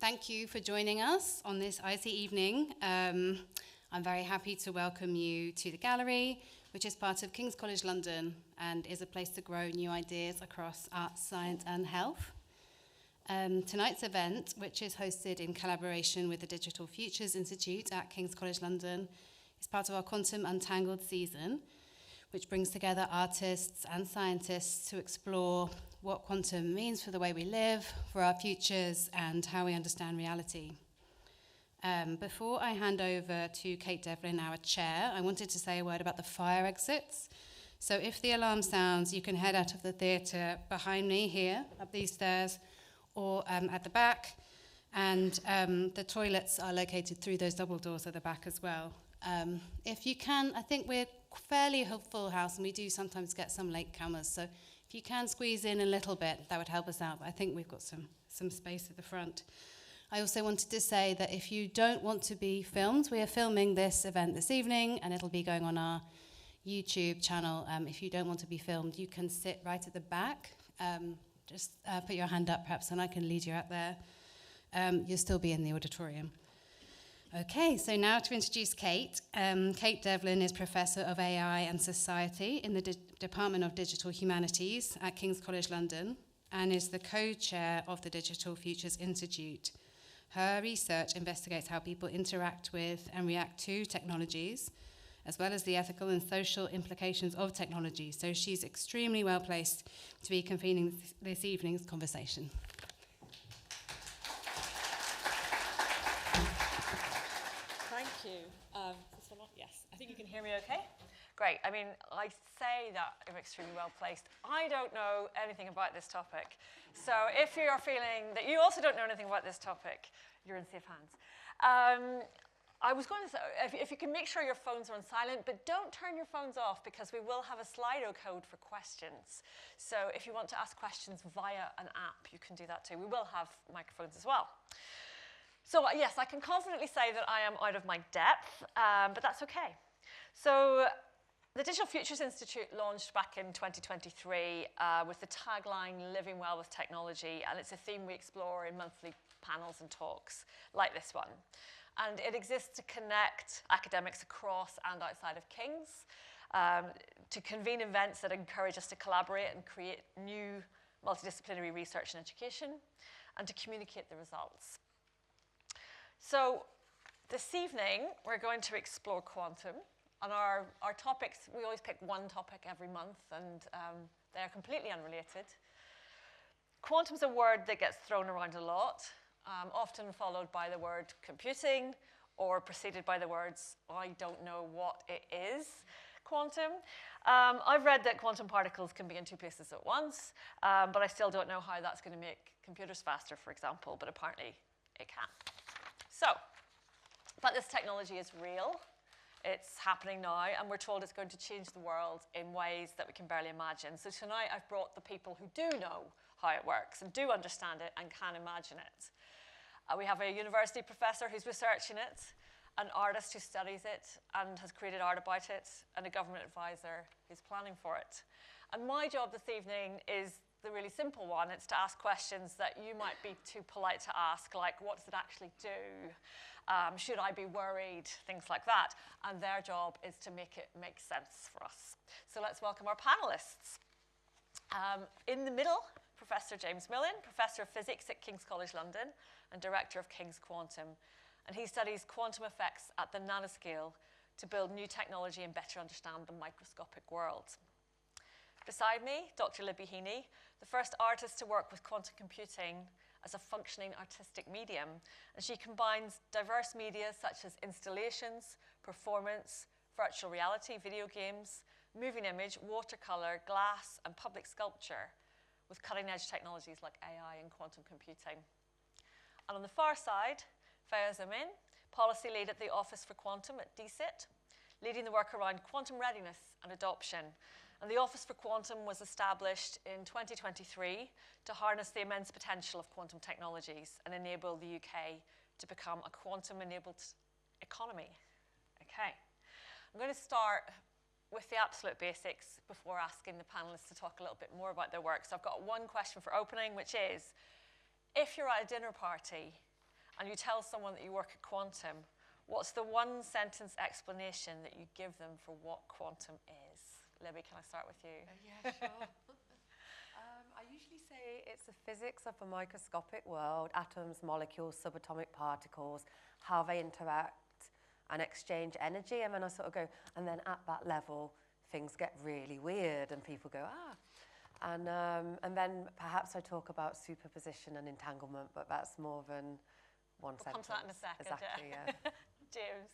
Thank you for joining us on this icy evening. I'm very happy to welcome you to the gallery, which is part of King's College London and is a place to grow new ideas across arts, science and health. Tonight's event, which is hosted in collaboration with the Digital Futures Institute at King's College London, is part of our Quantum Untangled season, which brings together artists and scientists to explore what quantum means for the way we live, for our futures, and how we understand reality. Before I hand over to Kate Devlin, our chair, I wanted to say a word about the fire exits. So if the alarm sounds, you can head out of the theatre behind me here, up these stairs, or at the back. And the toilets are located through those double doors at the back as well. If you can, I think we're fairly full house, and we do sometimes get some late comers. So if you can squeeze in a little bit, that would help us out. But I think we've got some space at the front. I also wanted to say that if you don't want to be filmed, we are filming this event this evening, and it'll be going on our YouTube channel. If you don't want to be filmed, you can sit right at the back. Just put your hand up, perhaps, and I can lead you out there. You'll still be in the auditorium. Okay, so now to introduce Kate. Kate Devlin is Professor of AI and Society in the Department of Digital Humanities at King's College London and is the co-chair of the Digital Futures Institute. Her research investigates how people interact with and react to technologies, as well as the ethical and social implications of technology. So she's extremely well placed to be convening this evening's conversation. Thank you. Is this one on? Yes. I think you can hear me okay? Great. I mean, I say that I'm extremely well placed. I don't know anything about this topic. So if you're feeling that you also don't know anything about this topic, you're in safe hands. I was going to say, if you can make sure your phones are on silent, but don't turn your phones off because we will have a Slido code for questions. So if you want to ask questions via an app, you can do that too. We will have microphones as well. So yes, I can confidently say that I am out of my depth, but that's okay. So the Digital Futures Institute launched back in 2023 with the tagline, Living Well with Technology, and it's a theme we explore in monthly panels and talks like this one. And it exists to connect academics across and outside of King's, to convene events that encourage us to collaborate and create new multidisciplinary research and education, and to communicate the results. So this evening, we're going to explore quantum. And our topics, we always pick one topic every month, and they're completely unrelated. Quantum's a word that gets thrown around a lot, often followed by the word computing, or preceded by the words, I don't know what it is, quantum. I've read that quantum particles can be in two places at once, but I still don't know how that's going to make computers faster, for example, but apparently it can. So, but this technology is real. It's happening now, and we're told it's going to change the world in ways that we can barely imagine. So tonight I've brought the people who do know how it works and do understand it and can imagine it. We have a university professor who's researching it, an artist who studies it and has created art about it, and a government advisor who's planning for it. And my job this evening is the really simple one. It's to ask questions that you might be too polite to ask, like, what does it actually do? Should I be worried? Things like that. And their job is to make it make sense for us. So let's welcome our panelists. In the middle, Professor James Millen, Professor of Physics at King's College London and Director of King's Quantum. And he studies quantum effects at the nanoscale to build new technology and better understand the microscopic world. Beside me, Dr. Libby Heaney, the first artist to work with quantum computing as a functioning artistic medium. And she combines diverse media such as installations, performance, virtual reality, video games, moving image, watercolor, glass, and public sculpture with cutting-edge technologies like AI and quantum computing. And on the far side, Faiyaz Amin, policy lead at the Office for Quantum at DCIT, leading the work around quantum readiness and adoption. And the Office for Quantum was established in 2023 to harness the immense potential of quantum technologies and enable the UK to become a quantum-enabled economy. Okay, I'm going to start with the absolute basics before asking the panelists to talk a little bit more about their work. So I've got one question for opening, which is if you're at a dinner party and you tell someone that you work at quantum, what's the one sentence explanation that you give them for what quantum is? Libby, can I start with you? Yeah, sure. I usually say it's the physics of the microscopic world, atoms, molecules, subatomic particles, how they interact and exchange energy. And then I sort of go, and then at that level, things get really weird and people go, ah. And then perhaps I talk about superposition and entanglement, but that's more than one sentence. We'll come to that in a second. Exactly, yeah. James.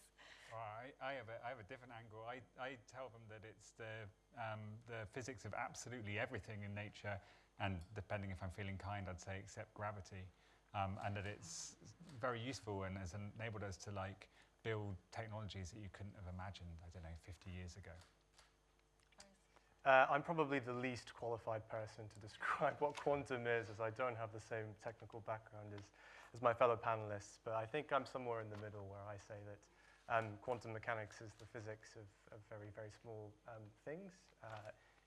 Well, I have a different angle. I tell them that it's the physics of absolutely everything in nature, and depending if I'm feeling kind, I'd say except gravity, and that it's very useful and has enabled us to like build technologies that you couldn't have imagined, I don't know, 50 years ago. I'm probably the least qualified person to describe what quantum is, as I don't have the same technical background as my fellow panelists, but I think I'm somewhere in the middle where I say that quantum mechanics is the physics of very, very small things.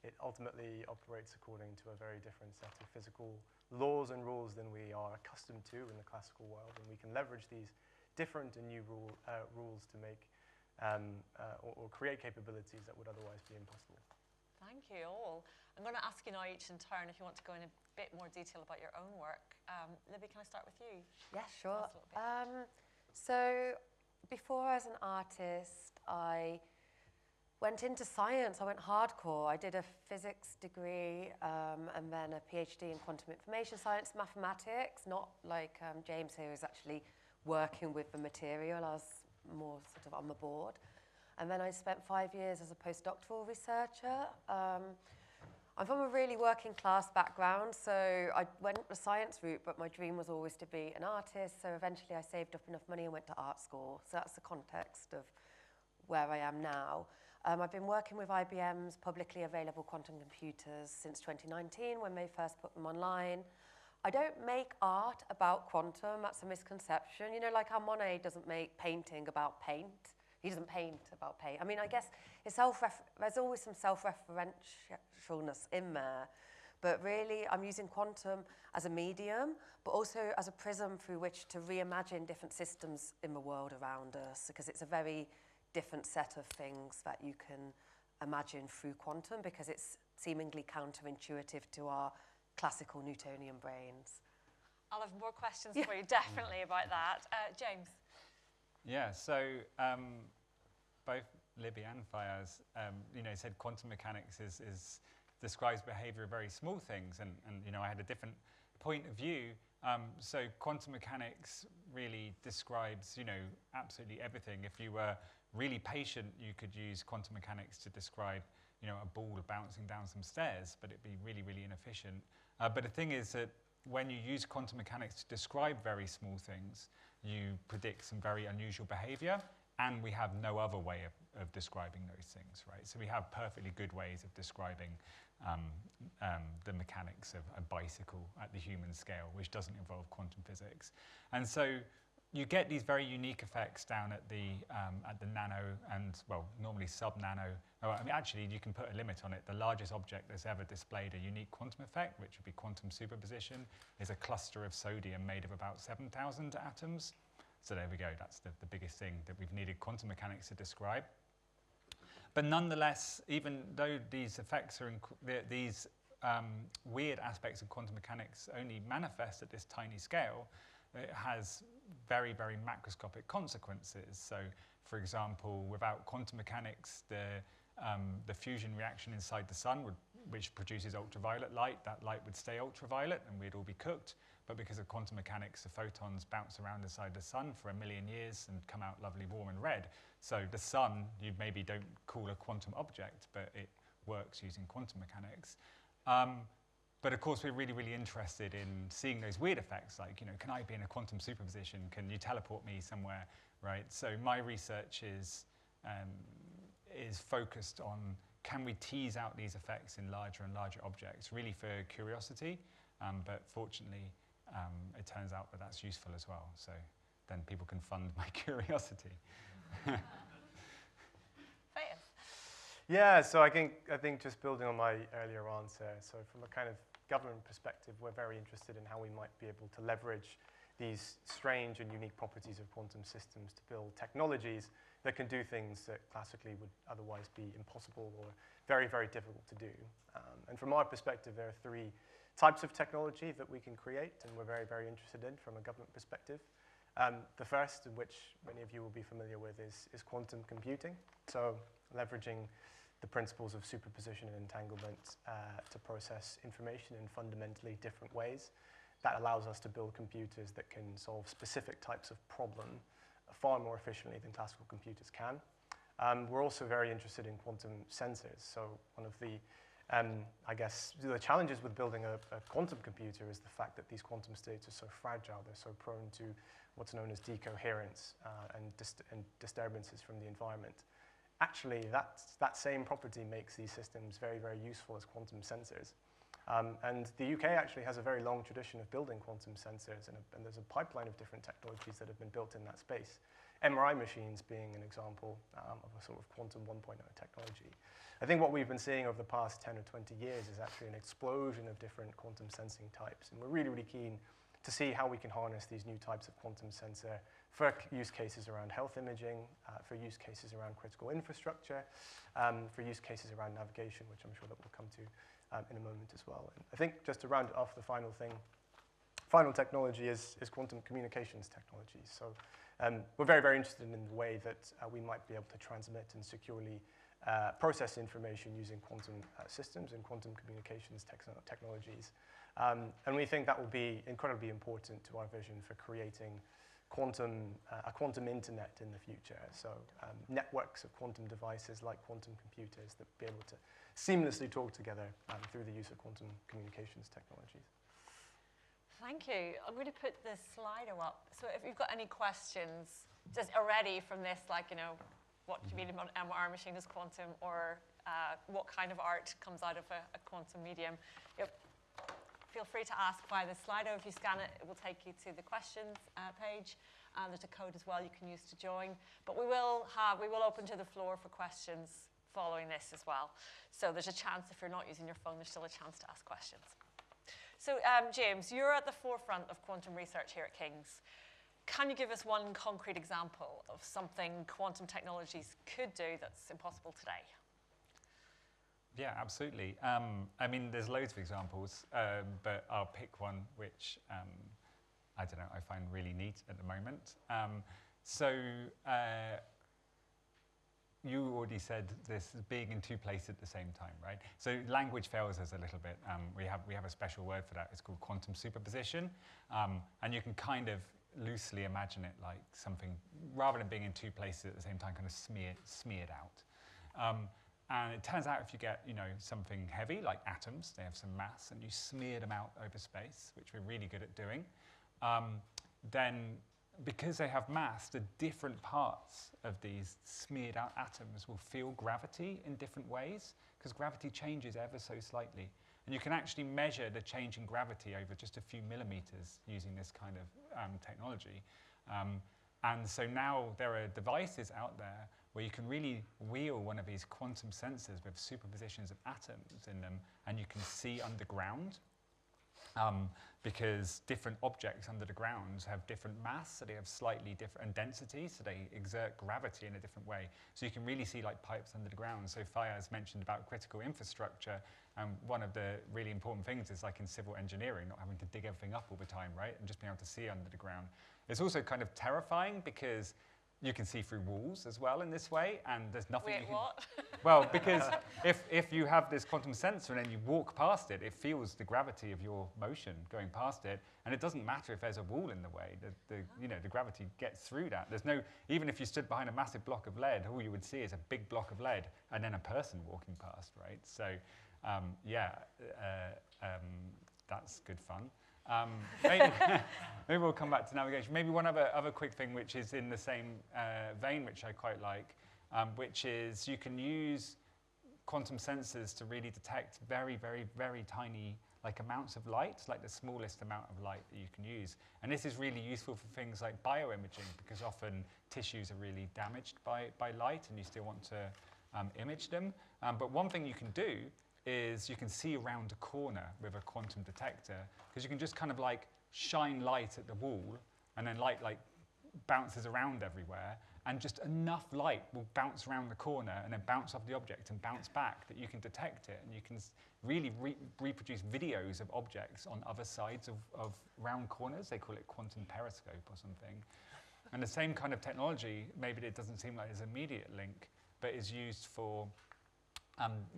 It ultimately operates according to a very different set of physical laws and rules than we are accustomed to in the classical world, and we can leverage these different and new rules to make or create capabilities that would otherwise be impossible. Thank you all. I'm going to ask you now each in turn if you want to go in a bit more detail about your own work. Libby, can I start with you? Yeah, sure. So before as an artist, I went into science. I went hardcore. I did a physics degree and then a PhD in quantum information science, mathematics, not like James here who's actually working with the material. I was more sort of on the board. And then I spent 5 years as a postdoctoral researcher. I'm from a really working class background, so I went the science route, but my dream was always to be an artist. So eventually I saved up enough money and went to art school. So that's the context of where I am now. I've been working with IBM's publicly available quantum computers since 2019 when they first put them online. I don't make art about quantum. That's a misconception. You know, like how Monet doesn't make painting about paint. He doesn't paint about paint. I mean, I guess it's there's always some self-referentialness in there. But really, I'm using quantum as a medium, but also as a prism through which to reimagine different systems in the world around us, because it's a very different set of things that you can imagine through quantum, because it's seemingly counterintuitive to our classical Newtonian brains. I'll have more questions for you, definitely, about that. James. Yeah, so both Libby and Faiyaz, said quantum mechanics describes behavior of very small things, and I had a different point of view. So quantum mechanics really describes, absolutely everything. If you were really patient, you could use quantum mechanics to describe, a ball bouncing down some stairs, but it'd be really, really inefficient. But the thing is that when you use quantum mechanics to describe very small things, you predict some very unusual behavior, and we have no other way of describing those things, right? So we have perfectly good ways of describing the mechanics of a bicycle at the human scale, which doesn't involve quantum physics. And so you get these very unique effects down at the nano and, well, normally sub-nano. Actually, you can put a limit on it. The largest object that's ever displayed a unique quantum effect, which would be quantum superposition, is a cluster of sodium made of about 7,000 atoms. So there we go. That's the biggest thing that we've needed quantum mechanics to describe. But nonetheless, even though these effects are these weird aspects of quantum mechanics only manifest at this tiny scale, it has very, very macroscopic consequences. So, for example, without quantum mechanics, the fusion reaction inside the sun, which produces ultraviolet light, that light would stay ultraviolet and we'd all be cooked. But because of quantum mechanics, the photons bounce around inside the sun for 1 million years and come out lovely warm and red. So the sun, you maybe don't call a quantum object, but it works using quantum mechanics. But of course, we're really, really interested in seeing those weird effects, like, can I be in a quantum superposition? Can you teleport me somewhere, right? So my research is focused on, can we tease out these effects in larger and larger objects, really for curiosity, but fortunately, it turns out that that's useful as well. So then people can fund my curiosity. Yeah, so I think just building on my earlier answer, so from a kind of government perspective, we're very interested in how we might be able to leverage these strange and unique properties of quantum systems to build technologies that can do things that classically would otherwise be impossible or very, very difficult to do. And from our perspective, there are three types of technology that we can create, and we're very, very interested in from a government perspective. The first, which many of you will be familiar with, is quantum computing. So leveraging the principles of superposition and entanglement to process information in fundamentally different ways. That allows us to build computers that can solve specific types of problem far more efficiently than classical computers can. We're also very interested in quantum sensors. So one of the, I guess, the challenges with building a quantum computer is the fact that these quantum states are so fragile. They're so prone to what's known as decoherence and disturbances from the environment. Actually, that same property makes these systems very, very useful as quantum sensors. And the UK actually has a very long tradition of building quantum sensors, and there's a pipeline of different technologies that have been built in that space. MRI machines being an example of a sort of quantum 1.0 technology. I think what we've been seeing over the past 10 or 20 years is actually an explosion of different quantum sensing types, and we're really, really keen to see how we can harness these new types of quantum sensor for use cases around health imaging, for use cases around critical infrastructure, for use cases around navigation, which I'm sure that we'll come to in a moment as well. And I think just to round it off, the final technology is quantum communications technology. So we're very, very interested in the way that we might be able to transmit and securely process information using quantum systems and quantum communications technologies. And we think that will be incredibly important to our vision for creating a quantum internet in the future. So networks of quantum devices like quantum computers that be able to seamlessly talk together through the use of quantum communications technologies. Thank you. I'm going to put the Slido up. So if you've got any questions just already from this, like, you know, what do you mean about MR machine is quantum, or what kind of art comes out of a quantum medium, feel free to ask via the Slido. If you scan it, it will take you to the questions page. There's a code as well you can use to join. But we will open to the floor for questions following this as well. So there's a chance, if you're not using your phone, there's still a chance to ask questions. So James, you're at the forefront of quantum research here at King's. Can you give us one concrete example of something quantum technologies could do that's impossible today? Yeah, absolutely. I mean, there's loads of examples, but I'll pick one which, I don't know, I find really neat at the moment. You already said this being in two places at the same time, right? So language fails us a little bit. We have a special word for that. It's called quantum superposition. And you can kind of loosely imagine it like something, rather than being in two places at the same time, kind of smeared out. And it turns out if you get, you know, something heavy like atoms, they have some mass, and you smear them out over space, which we're really good at doing, then because they have mass, the different parts of these smeared out atoms will feel gravity in different ways, because gravity changes ever so slightly. And you can actually measure the change in gravity over just a few millimeters using this kind of technology. And so now there are devices out there where you can really wheel one of these quantum sensors with superpositions of atoms in them, and you can see underground. Because different objects under the ground have different mass, so they have slightly different density, so they exert gravity in a different way. So you can really see like pipes under the ground. So Faiyaz mentioned about critical infrastructure, and one of the really important things is like in civil engineering, not having to dig everything up all the time, right? And just being able to see under the ground. It's also kind of terrifying because you can see through walls as well in this way, and there's nothing. Wait, what? Well, because if you have this quantum sensor and then you walk past it, it feels the gravity of your motion going past it, and it doesn't matter if there's a wall in the way. The gravity gets through that. There's no, even if you stood behind a massive block of lead, all you would see is a big block of lead and then a person walking past, right? So, that's good fun. Maybe we'll come back to navigation. Maybe one other quick thing, which is in the same vein, which I quite like, which is you can use quantum sensors to really detect very, very, very tiny amounts of light, like the smallest amount of light that you can use. And this is really useful for things like bioimaging, because often tissues are really damaged by light, and you still want to image them. But one thing you can do is you can see around a corner with a quantum detector, because you can just kind of like shine light at the wall, and then light like bounces around everywhere, and just enough light will bounce around the corner and then bounce off the object and bounce back that you can detect it, and you can really reproduce videos of objects on other sides of round corners. They call it quantum periscope or something. And the same kind of technology, maybe it doesn't seem like there's an immediate link, but is used for,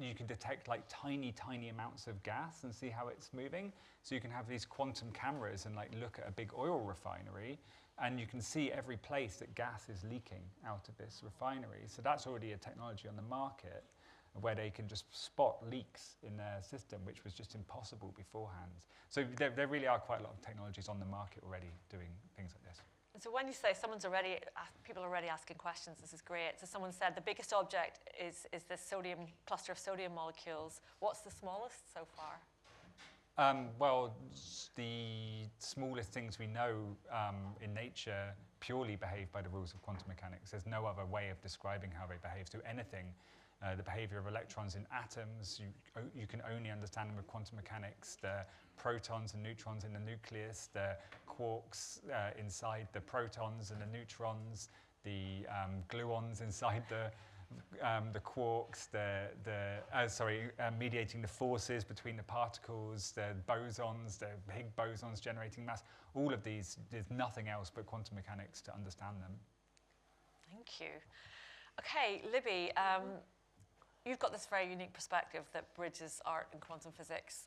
you can detect like tiny amounts of gas and see how it's moving. So you can have these quantum cameras and like look at a big oil refinery, and you can see every place that gas is leaking out of this refinery. So that's already a technology on the market where they can just spot leaks in their system, which was just impossible beforehand. So there really are quite a lot of technologies on the market already doing things like this. So when you say people are already asking questions, this is great. So someone said the biggest object is this sodium cluster of sodium molecules. What's the smallest so far? Well, the smallest things we know in nature purely behave by the rules of quantum mechanics. There's no other way of describing how they behave. So anything, the behavior of electrons in atoms, you can only understand them with quantum mechanics. The protons and neutrons in the nucleus, the quarks inside the protons and the neutrons, the gluons inside the quarks, mediating the forces between the particles, the bosons, the Higgs bosons generating mass. All of these, there's nothing else but quantum mechanics to understand them. Thank you. Okay, Libby, you've got this very unique perspective that bridges art and quantum physics.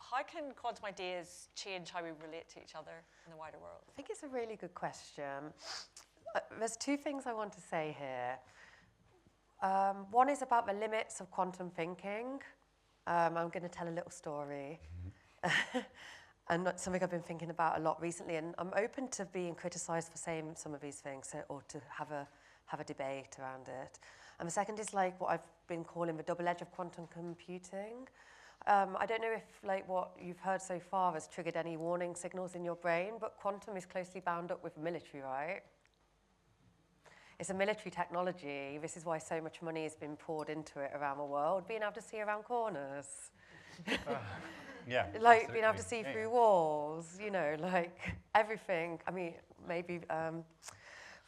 How can quantum ideas change how we relate to each other in the wider world? I think it's a really good question. There's two things I want to say here. One is about the limits of quantum thinking. I'm going to tell a little story. And that's something I've been thinking about a lot recently. And I'm open to being criticised for saying some of these things, or to have a debate around it. And the second is like what I've been calling the double edge of quantum computing. I don't know if like what you've heard so far has triggered any warning signals in your brain, but quantum is closely bound up with the military, right? It's a military technology. This is why so much money has been poured into it around the world, being able to see around corners. Yeah, like absolutely. being able to see through walls, you know, like everything. I mean, maybe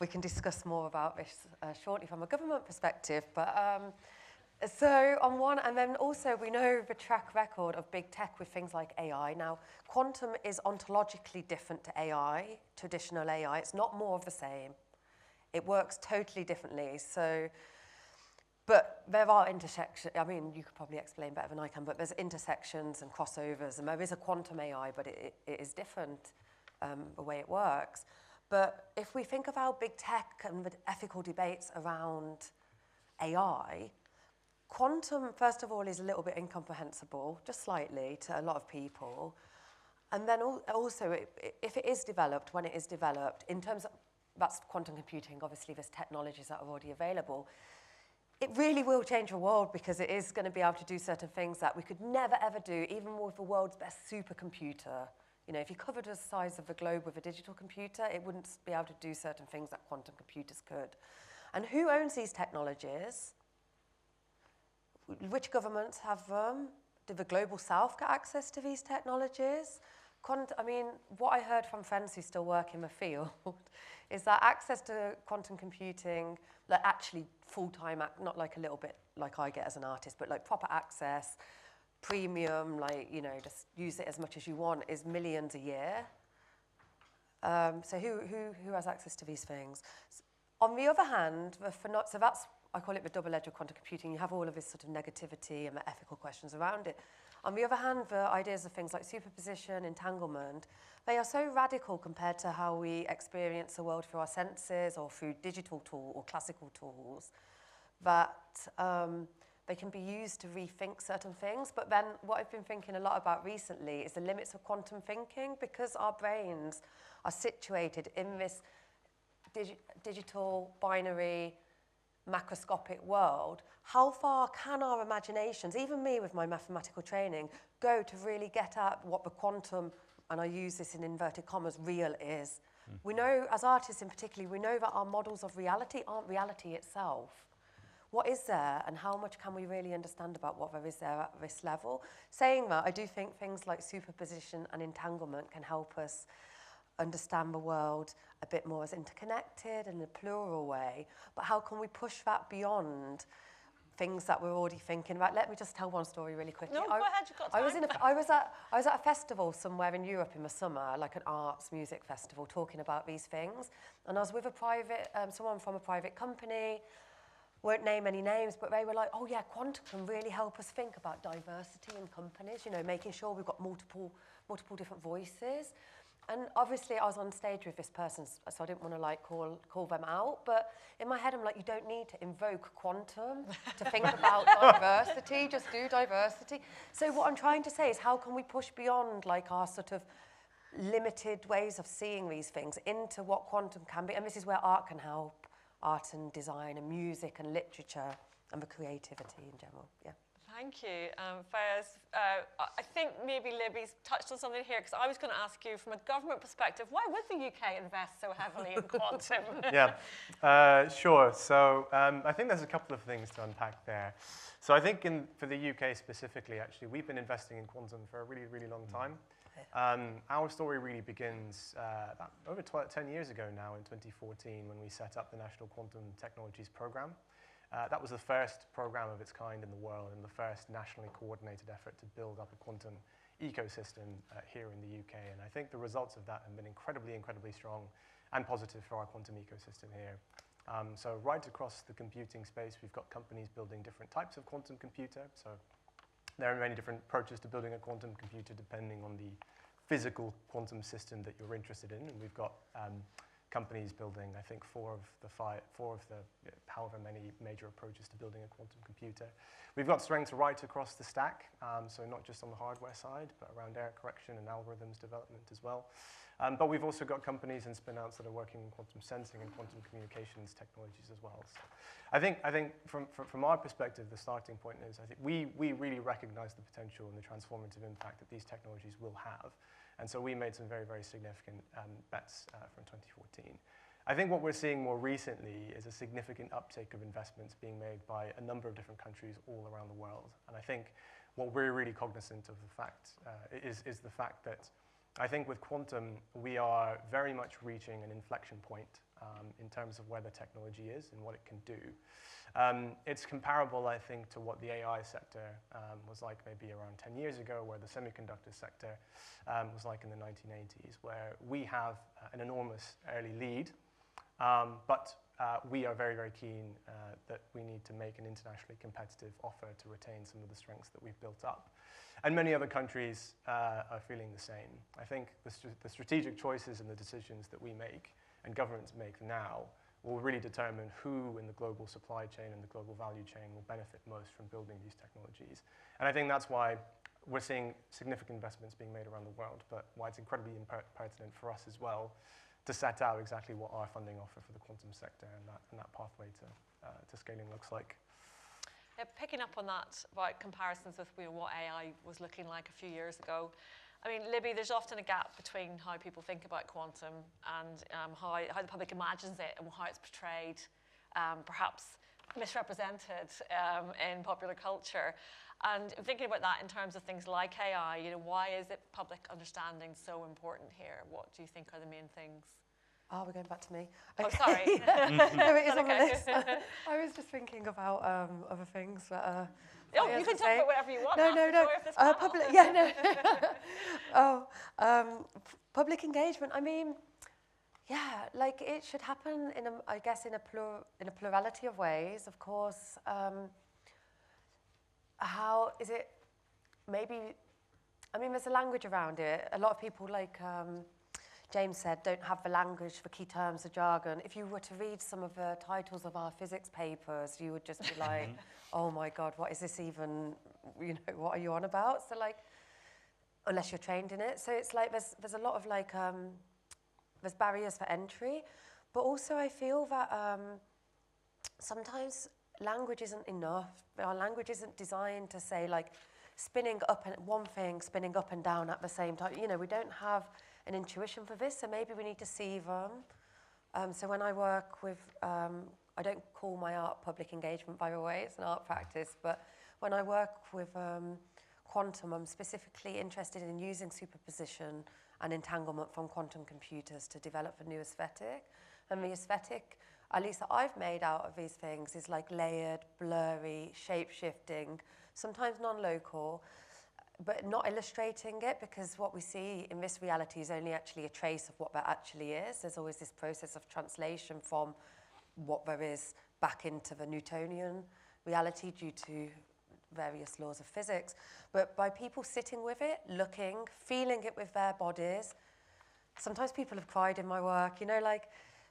we can discuss more about this shortly from a government perspective, but so on one, and then also we know the track record of big tech with things like AI. Now, quantum is ontologically different to AI, traditional AI. It's not more of the same. It works totally differently. So, but there are intersections. I mean, you could probably explain better than I can, but there's intersections and crossovers, and there is a quantum AI, but it is different the way it works. But if we think of how big tech and the ethical debates around AI, quantum, first of all, is a little bit incomprehensible, just slightly, to a lot of people. And then also, if it is developed, when it is developed, in terms of, that's quantum computing, obviously there's technologies that are already available, it really will change the world, because it is going to be able to do certain things that we could never, ever do, even with the world's best supercomputer. You know, if you covered the size of the globe with a digital computer, it wouldn't be able to do certain things that quantum computers could. And who owns these technologies? Which governments have them? Did the global south get access to these technologies? I mean, what I heard from friends who still work in the field is that access to quantum computing, like actually full-time, not like a little bit like I get as an artist, but like proper access, premium, like, you know, just use it as much as you want, is millions a year. So who has access to these things? On the other hand, so that's, I call it the double edge of quantum computing. You have all of this sort of negativity and the ethical questions around it. On the other hand, the ideas of things like superposition, entanglement, they are so radical compared to how we experience the world through our senses or through digital tools or classical tools, that they can be used to rethink certain things. But then what I've been thinking a lot about recently is the limits of quantum thinking, because our brains are situated in this digital, binary, macroscopic world. How far can our imaginations, even me with my mathematical training, go to really get at what the quantum, and I use this in inverted commas, real is? We know, as artists in particular, we know that our models of reality aren't reality itself. what is there and how much can we really understand about what there is there at this level? Saying that, I do think things like superposition and entanglement can help us understand the world a bit more as interconnected in a plural way, but how can we push that beyond things that we're already thinking about? Let me just tell one story really quickly. No, go ahead, you've got time. I was at a festival somewhere in Europe in the summer, like an arts music festival, talking about these things, and I was with someone from a private company. Won't name any names, but they were like, oh yeah, quantum can really help us think about diversity in companies, you know, making sure we've got multiple different voices. And obviously I was on stage with this person, so I didn't want to like call them out, but in my head I'm like, you don't need to invoke quantum to think about diversity, just do diversity. So what I'm trying to say is, how can we push beyond like our sort of limited ways of seeing these things into what quantum can be? And this is where art can help, art and design and music and literature and the creativity in general. Yeah. Thank you, Faiyaz. I think maybe Libby's touched on something here, because I was going to ask you, from a government perspective, why would the UK invest so heavily in quantum? Yeah, sure. So I think there's a couple of things to unpack there. So I think for the UK specifically, actually, we've been investing in quantum for a really, really long time. Our story really begins over 10 years ago now, in 2014, when we set up the National Quantum Technologies Programme. That was the first program of its kind in the world and the first nationally coordinated effort to build up a quantum ecosystem here in the UK. And I think the results of that have been incredibly, incredibly strong and positive for our quantum ecosystem here. So right across the computing space, we've got companies building different types of quantum computer. So there are many different approaches to building a quantum computer depending on the physical quantum system that you're interested in. And we've got companies building, I think, four of the however many major approaches to building a quantum computer. We've got strengths right across the stack, so not just on the hardware side, but around error correction and algorithms development as well. But we've also got companies and spin-outs that are working in quantum sensing and quantum communications technologies as well. So I think from our perspective, the starting point is, I think we really recognize the potential and the transformative impact that these technologies will have. And so we made some very, very significant bets from 2014. I think what we're seeing more recently is a significant uptake of investments being made by a number of different countries all around the world. And I think what we're really cognizant of the fact is the fact that I think with quantum, we are very much reaching an inflection point in terms of where the technology is and what it can do. It's comparable, I think, to what the AI sector was like maybe around 10 years ago, where the semiconductor sector was like in the 1980s, where we have an enormous early lead, but we are very, very keen that we need to make an internationally competitive offer to retain some of the strengths that we've built up. And many other countries are feeling the same. I think the strategic choices and the decisions that we make and governments make now will really determine who in the global supply chain and the global value chain will benefit most from building these technologies. And I think that's why we're seeing significant investments being made around the world, but why it's incredibly pertinent for us as well to set out exactly what our funding offer for the quantum sector and that pathway to scaling looks like. Yeah, picking up on that about comparisons with what AI was looking like a few years ago, I mean, Libby, there's often a gap between how people think about quantum and how the public imagines it and how it's portrayed, perhaps misrepresented in popular culture. And thinking about that in terms of things like AI, why is it public understanding so important here? What do you think are the main things? Oh, we're going back to me. Okay. Oh, sorry. No, it is on the list. I was just thinking about other things that you can talk about whatever you want. Public engagement. I mean, yeah, like it should happen in a plurality of ways. Of course, how is it? Maybe, I mean, there's a language around it. A lot of people, like James said, don't have the language for key terms of jargon. If you were to read some of the titles of our physics papers, you would just be like, oh my God, what is this even, what are you on about? So like, unless you're trained in it. So it's like, there's a lot of like, there's barriers for entry, but also I feel that sometimes language isn't enough. Our language isn't designed to say like, spinning up and down at the same time. We don't have an intuition for this, so maybe we need to see them. So when I work with I don't call my art public engagement, by the way, it's an art practice, but when I work with quantum, I'm specifically interested in using superposition and entanglement from quantum computers to develop a new aesthetic. And the aesthetic, at least that I've made out of these things, is like layered, blurry, shape-shifting, sometimes non-local, but not illustrating it, because what we see in this reality is only actually a trace of what there actually is. There's always this process of translation from what there is back into the Newtonian reality due to various laws of physics. But by people sitting with it, looking, feeling it with their bodies, sometimes people have cried in my work, you know, like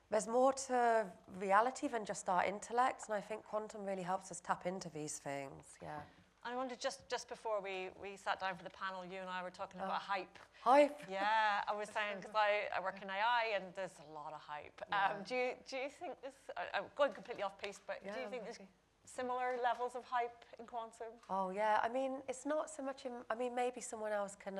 there's more to reality than just our intellect, and I think quantum really helps us tap into these things, yeah. I wanted just before we sat down for the panel, you and I were talking about hype. Hype? Yeah, I was saying, because I work in AI and there's a lot of hype. Yeah. Do you think this, I'm going completely off piece, but do you think there's similar levels of hype in quantum? Oh yeah, I mean, it's not so much in, I mean, maybe someone else can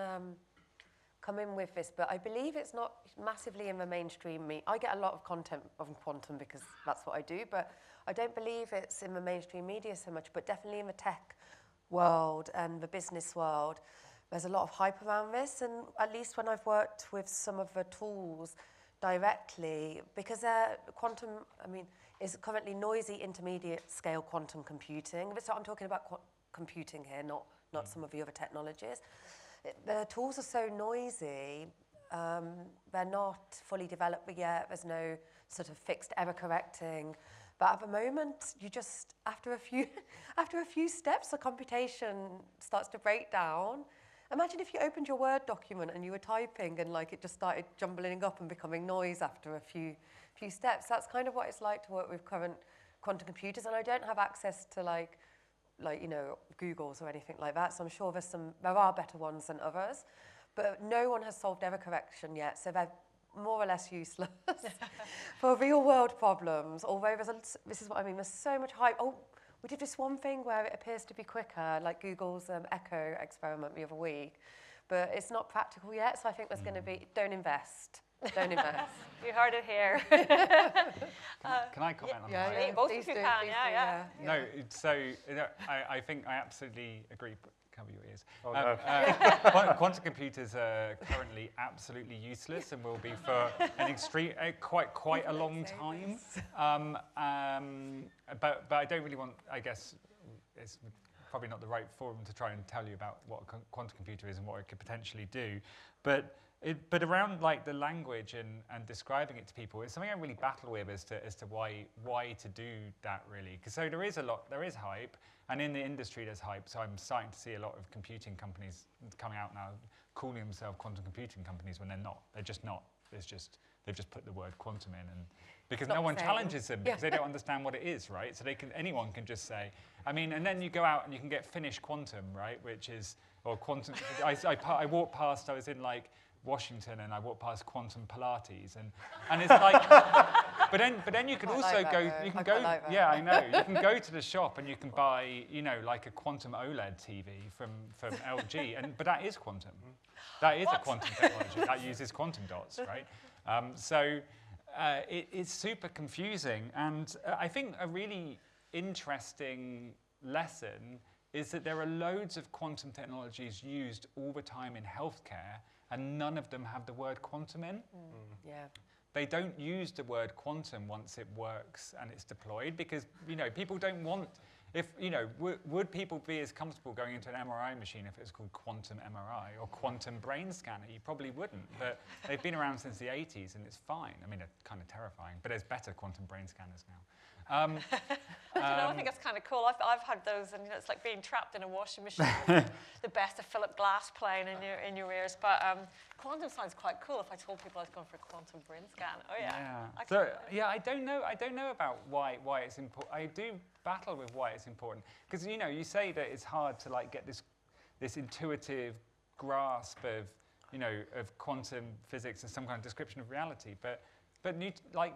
come in with this, but I believe it's not massively in the mainstream. I get a lot of content on quantum because that's what I do, but I don't believe it's in the mainstream media so much, but definitely in the tech world and the business world, there's a lot of hype around this. And at least when I've worked with some of the tools directly, because quantum, I mean, is currently noisy intermediate scale quantum computing. So I'm talking about computing here, not some of the other technologies. The tools are so noisy, they're not fully developed yet, there's no sort of fixed error correcting. But at the moment, you just, after a few steps, the computation starts to break down. Imagine if you opened your Word document and you were typing and like it just started jumbling up and becoming noise after a few steps. That's kind of what it's like to work with current quantum computers. And I don't have access to like you know, Google's or anything like that. So I'm sure there are better ones than others. But no one has solved error correction yet. So they're more or less useless for real world problems, although this is what I mean, there's so much hype. Oh, we did this one thing where it appears to be quicker, like Google's Echo experiment the other week, but it's not practical yet, so I think there's going to be, don't invest. You heard it here. Can I comment on that? Yeah, both of you can, yeah. No, so I think I absolutely agree. Cover your ears. Oh, no. Quantum computers are currently absolutely useless and will be for an extreme, quite a long time. But I don't really want, I guess, it's probably not the right forum to try and tell you about what a quantum computer is and what it could potentially do. But around like the language and describing it to people, it's something I really battle with as to why to do that really. Because so there is hype, and in the industry there's hype. So I'm starting to see a lot of computing companies coming out now calling themselves quantum computing companies when they're not. They're just not. They've just put the word quantum in, and because no one challenges them because they don't understand what it is, right? So anyone can just say. I mean, and then you go out and you can get Finnish quantum, right? Which is or quantum. I walked past. I was in like Washington, and I walked past Quantum Pilates, and it's like, but then you can also go. You can go. Yeah, I know. You can go to the shop and you can buy, you know, like a quantum OLED TV from LG, but that is quantum. That is a quantum technology that uses quantum dots, right? It's super confusing, and I think a really interesting lesson is that there are loads of quantum technologies used all the time in healthcare, and none of them have the word quantum in. Yeah. They don't use the word quantum once it works and it's deployed because, you know, people don't want, if, you know, would people be as comfortable going into an MRI machine if it was called quantum MRI or quantum brain scanner? You probably wouldn't, but they've been around since the 80s and it's fine. I mean, they're kind of terrifying, but there's better quantum brain scanners now. I don't know, I think that's kind of cool. I've had those, and you know, it's like being trapped in a washing machine with the best of Philip Glass playing in your ears. But quantum sounds quite cool. If I told people I was going for a quantum brain scan, oh yeah. I don't know about why it's important. I do battle with why it's important because you know you say that it's hard to like get this intuitive grasp of quantum physics as some kind of description of reality, but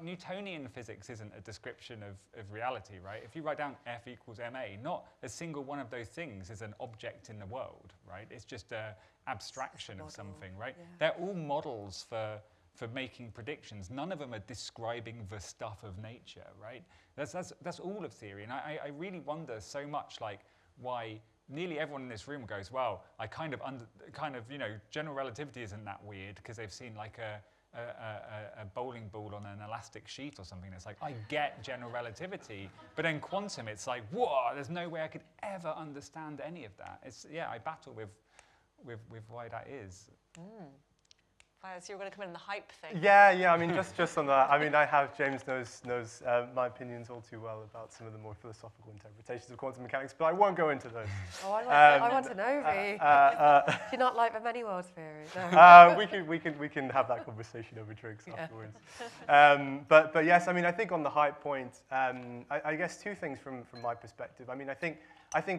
Newtonian physics isn't a description of reality, right? If you write down F equals ma, not a single one of those things is an object in the world, right? It's just an abstraction of something, right? Yeah. They're all models for for making predictions. None of them are describing the stuff of nature, right? That's all of theory. And I really wonder so much, like, why nearly everyone in this room goes, well, I kind of, you know, general relativity isn't that weird because they've seen like a bowling ball on an elastic sheet or something. It's like, I get general relativity, but then quantum, it's like, whoa, there's no way I could ever understand any of that. It's, yeah, I battle with why that is. So you're going to come in the hype thing. Yeah. I mean, just on that. I mean, James knows my opinions all too well about some of the more philosophical interpretations of quantum mechanics, but I won't go into those. Oh, I want to know, V. Do you not like the many worlds theory? No. We can have that conversation over drinks afterwards. But yes, I mean, I think on the hype point, I guess two things from my perspective. I mean, I think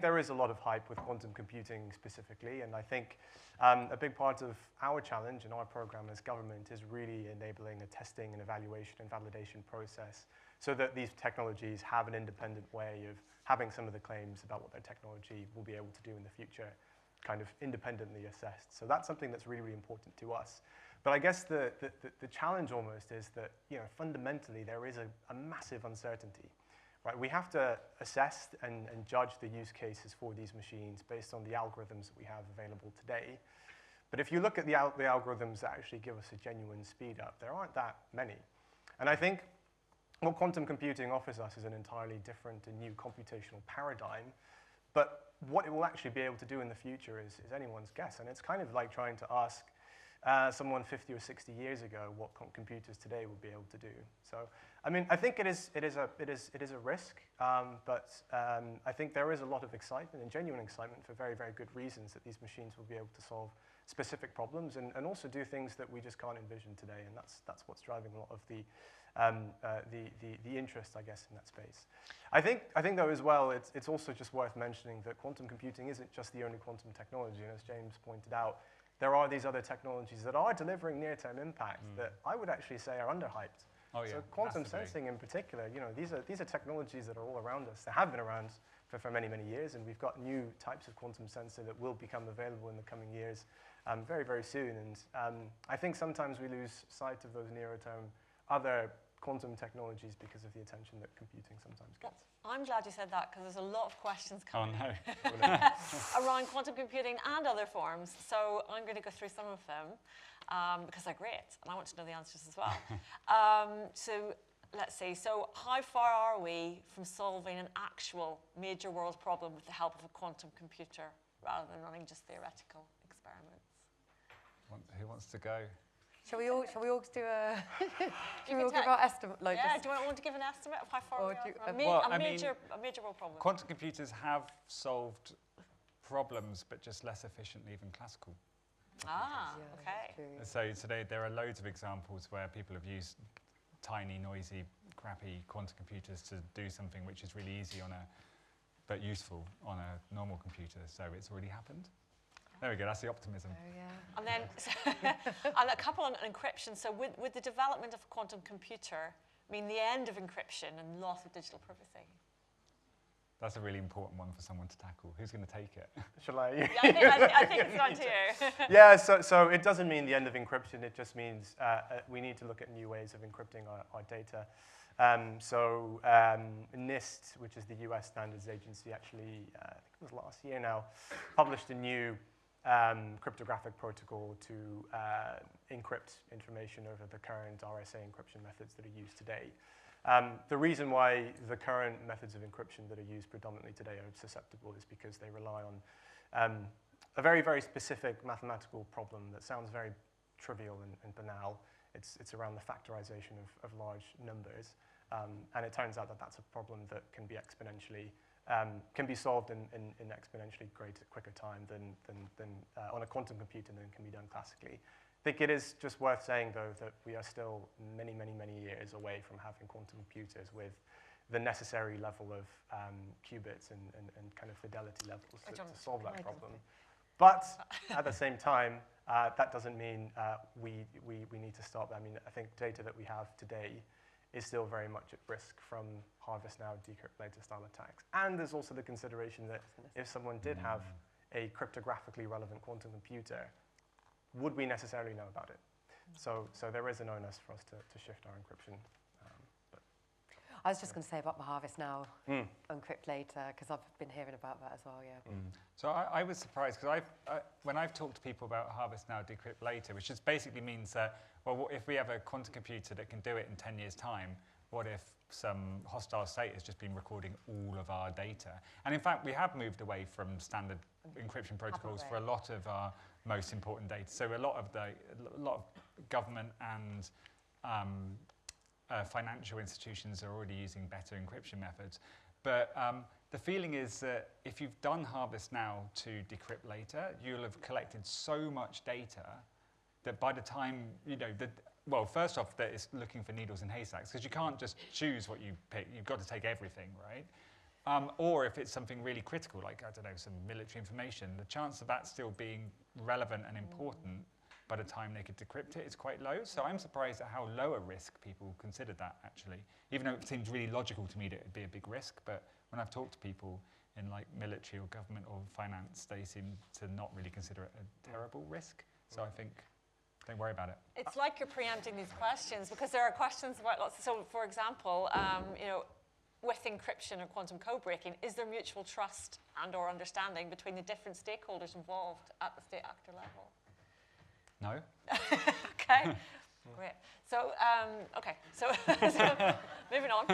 there is a lot of hype with quantum computing specifically, and I think a big part of our challenge in our program as government is really enabling a testing and evaluation and validation process so that these technologies have an independent way of having some of the claims about what their technology will be able to do in the future kind of independently assessed. So that's something that's really, really important to us. But I guess the challenge almost is that, you know, fundamentally there is a massive uncertainty. Right, we have to assess and judge the use cases for these machines based on the algorithms that we have available today. But if you look at the algorithms that actually give us a genuine speed up, there aren't that many. And I think what quantum computing offers us is an entirely different and new computational paradigm. But what it will actually be able to do in the future is anyone's guess. And it's kind of like trying to ask someone 50 or 60 years ago what computers today will be able to do. So, I mean, I think it is a risk, but I think there is a lot of excitement and genuine excitement for very, very good reasons that these machines will be able to solve specific problems and also do things that we just can't envision today, and that's what's driving a lot of the interest, I guess, in that space. I think though as well, it's also just worth mentioning that quantum computing isn't just the only quantum technology, and as James pointed out, there are these other technologies that are delivering near-term impact that I would actually say are underhyped. Oh, yeah, so quantum sensing in particular, you know, these are technologies that are all around us. They have been around for many, many years, and we've got new types of quantum sensor that will become available in the coming years very, very soon. And I think sometimes we lose sight of those nearer-term other quantum technologies because of the attention that computing sometimes gets. I'm glad you said that because there's a lot of questions coming around quantum computing and other forms. So I'm going to go through some of them because they're great and I want to know the answers as well. So let's see. So how far are we from solving an actual major world problem with the help of a quantum computer rather than running just theoretical experiments? Who wants to go? Shall we all do a? Shall we all give our estimate? Like yeah. Do you want to give an estimate of how far we are? A major world problem. Quantum computers have solved problems, but just less efficiently than classical. Okay. So today there are loads of examples where people have used tiny, noisy, crappy quantum computers to do something which is really easy but useful on a normal computer. So it's already happened. There we go, that's the optimism. Oh, yeah. And then, and a couple on encryption. So with the development of a quantum computer, I mean the end of encryption and loss of digital privacy. That's a really important one for someone to tackle. Who's going to take it? Shall I? Yeah, I think it's down to you. Yeah, so it doesn't mean the end of encryption. It just means we need to look at new ways of encrypting our data. NIST, which is the US Standards Agency, actually, I think it was last year now, published a new cryptographic protocol to encrypt information over the current RSA encryption methods that are used today. The reason why the current methods of encryption that are used predominantly today are susceptible is because they rely on a very, very specific mathematical problem that sounds very trivial and banal. It's around the factorization of large numbers. And it turns out that that's a problem that can be exponentially can be solved in exponentially quicker time than on a quantum computer than can be done classically. I think it is just worth saying, though, that we are still many, many, many years away from having quantum computers with the necessary level of qubits and kind of fidelity levels to solve that problem. But at the same time, that doesn't mean we need to stop. I mean, I think data that we have today is still very much at risk from harvest now, decrypt later style attacks. And there's also the consideration that if someone did have a cryptographically relevant quantum computer, would we necessarily know about it? So there is an onus for us to shift our encryption. I was just going to say about the Harvest Now, Encrypt Later, because I've been hearing about that as well, yeah. So I was surprised, because when I've talked to people about Harvest Now, Decrypt Later, which just basically means that, well, if we have a quantum computer that can do it in 10 years' time, what if some hostile state has just been recording all of our data? And in fact, we have moved away from standard encryption protocols for a lot of our most important data. So a lot of government and financial institutions are already using better encryption methods. But the feeling is that if you've done Harvest Now to Decrypt Later, you'll have collected so much data that by the time, well, first off, that it's looking for needles in haystacks, because you can't just choose what you pick. You've got to take everything, right? Or if it's something really critical, like, I don't know, some military information, the chance of that still being relevant and important by the time they could decrypt it is quite low. So I'm surprised at how low a risk people considered that, actually. Even though it seems really logical to me that it'd be a big risk, but when I've talked to people in like military or government or finance, they seem to not really consider it a terrible risk. So I think, don't worry about it. It's like you're preempting these questions, because there are questions about lots. So, for example, with encryption or quantum code breaking, is there mutual trust and/or understanding between the different stakeholders involved at the state actor level? No. Okay, great. So, so moving on.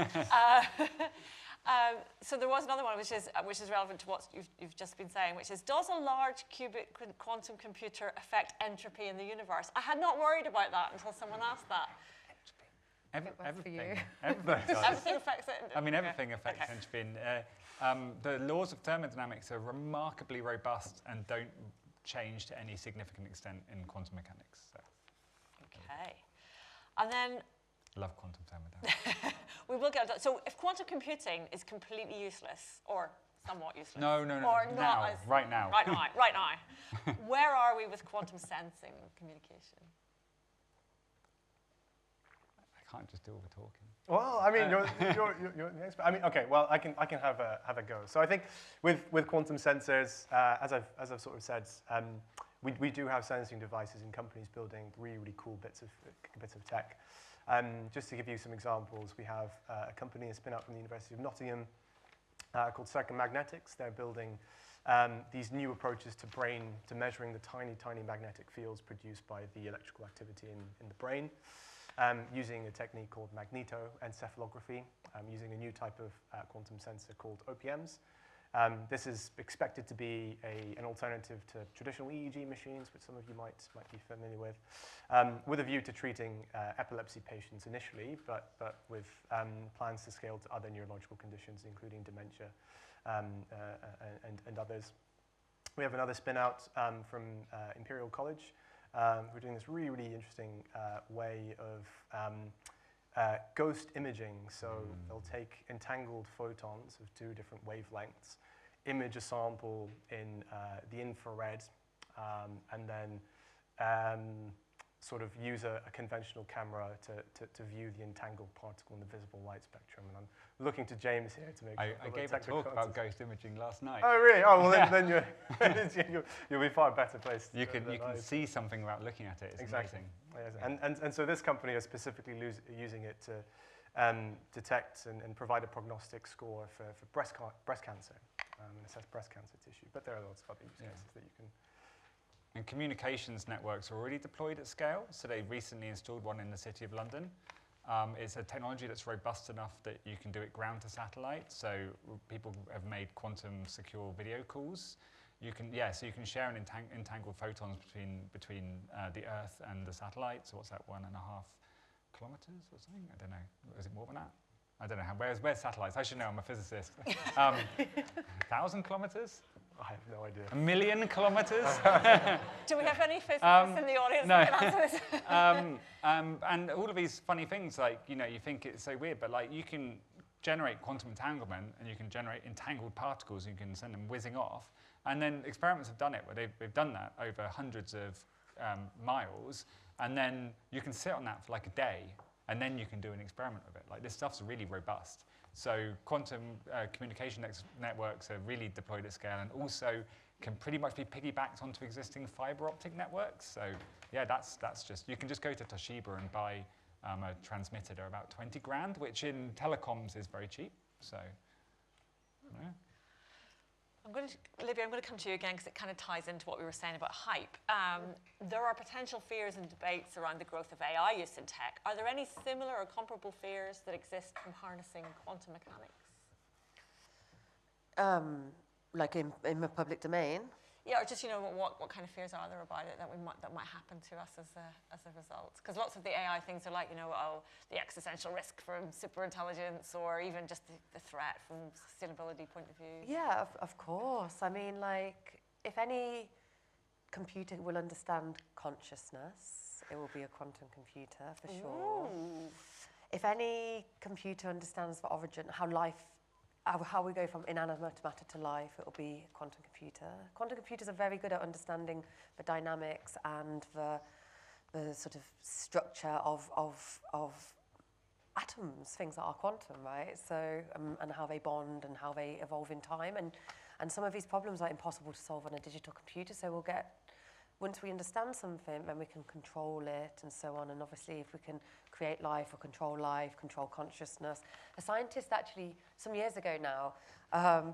So there was another one which is relevant to what you've just been saying, which is, does a large qubit quantum computer affect entropy in the universe? I had not worried about that until someone asked that. Everything. Everything affects it. I mean, everything affects entropy. The laws of thermodynamics are remarkably robust and don't change to any significant extent in quantum mechanics. So. Okay. And then... Love quantum thermodynamics. We will get... So if quantum computing is completely useless, or somewhat useless... No. Or now, right now. Right now. Where are we with quantum sensing communication? I can't just do all the talking. Well, I mean, you're the expert. I mean, okay. Well, I can have a go. So I think with quantum sensors, as I've sort of said, we do have sensing devices in companies building really cool bits of tech. Just to give you some examples, we have a company, a spin out from the University of Nottingham, called Circum Magnetics. They're building these new approaches to measuring the tiny magnetic fields produced by the electrical activity in the brain. Using a technique called magnetoencephalography, using a new type of quantum sensor called OPMs. This is expected to be an alternative to traditional EEG machines, which some of you might be familiar with a view to treating epilepsy patients initially, but with plans to scale to other neurological conditions, including dementia and others. We have another spin out from Imperial College. We're doing this really interesting way of ghost imaging. So they'll take entangled photons of 2 different wavelengths, image a sample in the infrared, and then sort of use a conventional camera to view the entangled particle in the visible light spectrum. And I'm looking to James here to make sure. I gave a talk about ghost imaging last night. Oh, really? Oh, well, then you'll be far better placed. You can see something without looking at it. It's exactly. amazing. Yes. And so this company is specifically using it to detect and provide a prognostic score for breast cancer and assess breast cancer tissue. But there are lots of other use cases that you can. And communications networks are already deployed at scale. So they recently installed one in the City of London. It's a technology that's robust enough that you can do it ground to satellite. So people have made quantum secure video calls. So you can share an entangled photons between the Earth and the satellite. So what's that, 1.5 kilometers or something? I don't know. Is it more than that? I don't know. Where's satellites? I should know. I'm a physicist. 1,000 kilometers? I have no idea. 1 million kilometers? Do we have any physicists in the audience that can answer this? And all of these funny things, like, you think it's so weird, but like you can generate quantum entanglement and you can generate entangled particles and you can send them whizzing off. And then experiments have done it where they've done that over hundreds of miles, and then you can sit on that for like a day, and then you can do an experiment with it. Like, this stuff's really robust. So quantum communication networks are really deployed at scale, and also can pretty much be piggybacked onto existing fiber optic networks. So yeah, that's just, you can just go to Toshiba and buy a transmitter. They're about 20 grand, which in telecoms is very cheap. So, yeah. Libby, I'm going to come to you again because it kind of ties into what we were saying about hype. There are potential fears and debates around the growth of AI use in tech. Are there any similar or comparable fears that exist from harnessing quantum mechanics? Like in the public domain? Yeah, or just, you know, what kind of fears are there about it that might happen to us as a result? Because lots of the AI things are like, you know, oh, the existential risk from superintelligence, or even just the threat from sustainability point of view. Yeah, of course. I mean, like, if any computer will understand consciousness, it will be a quantum computer for sure. If any computer understands the origin, how we go from inanimate matter to life, it will be a quantum computer. Quantum computers are very good at understanding the dynamics and the sort of structure of atoms, things that are quantum, right? So, and how they bond and how they evolve in time. And some of these problems are impossible to solve on a digital computer, so we'll get, once we understand something, then we can control it and so on. And obviously, if we can create life, control consciousness. A scientist actually, some years ago now,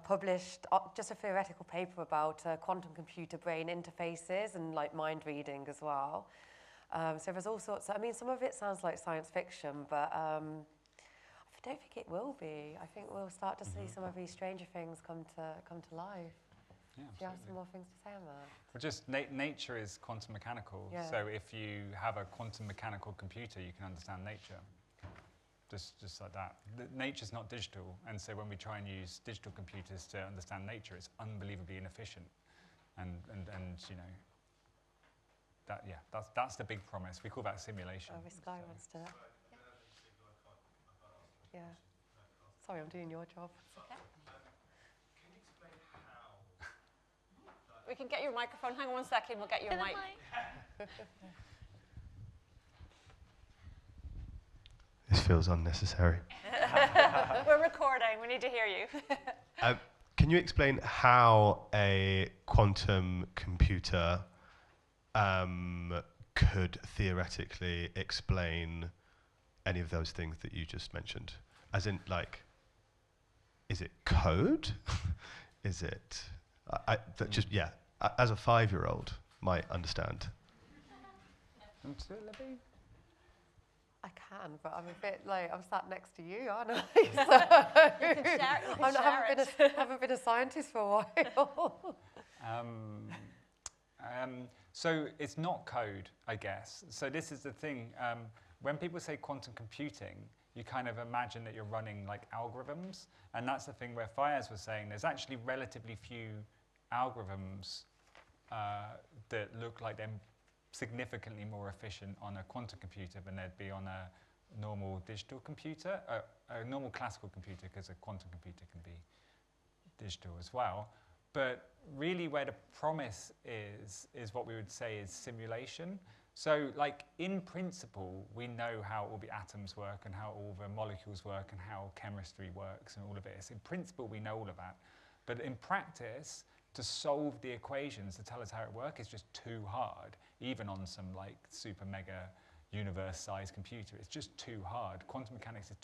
published just a theoretical paper about quantum computer brain interfaces and like mind reading as well. So there's all sorts. I mean, some of it sounds like science fiction, but I don't think it will be. I think we'll start to see some of these stranger things come to life. Yeah, do you have some more things to say on that? Well, just nature is quantum mechanical. Yeah. So if you have a quantum mechanical computer, you can understand nature. Just like that. Nature's not digital, and so when we try and use digital computers to understand nature, it's unbelievably inefficient. And you know, that's the big promise. We call that simulation. Oh, this guy wants to. Yeah. Sorry, I'm doing your job. Okay. We can get your microphone. Hang on 1 second, we'll get your mic. This feels unnecessary. We're recording, we need to hear you. Can you explain how a quantum computer could theoretically explain any of those things that you just mentioned? As in, like, is it code? Is it... as a 5-year-old might understand. I can, but I'm a bit like, I'm sat next to you, aren't I? I haven't been a scientist for a while. So it's not code, I guess. So this is the thing. When people say quantum computing, you kind of imagine that you're running like algorithms. And that's the thing where Faiyaz was saying there's actually relatively few algorithms that look like they're significantly more efficient on a quantum computer than they'd be on a normal digital computer, a normal classical computer, because a quantum computer can be digital as well. But really where the promise is what we would say is simulation. So like in principle, we know how all the atoms work and how all the molecules work and how chemistry works and all of it. So in principle, we know all of that. But in practice, to solve the equations to tell us how it works is just too hard, even on some like super mega universe-sized computer. It's just too hard. Quantum mechanics is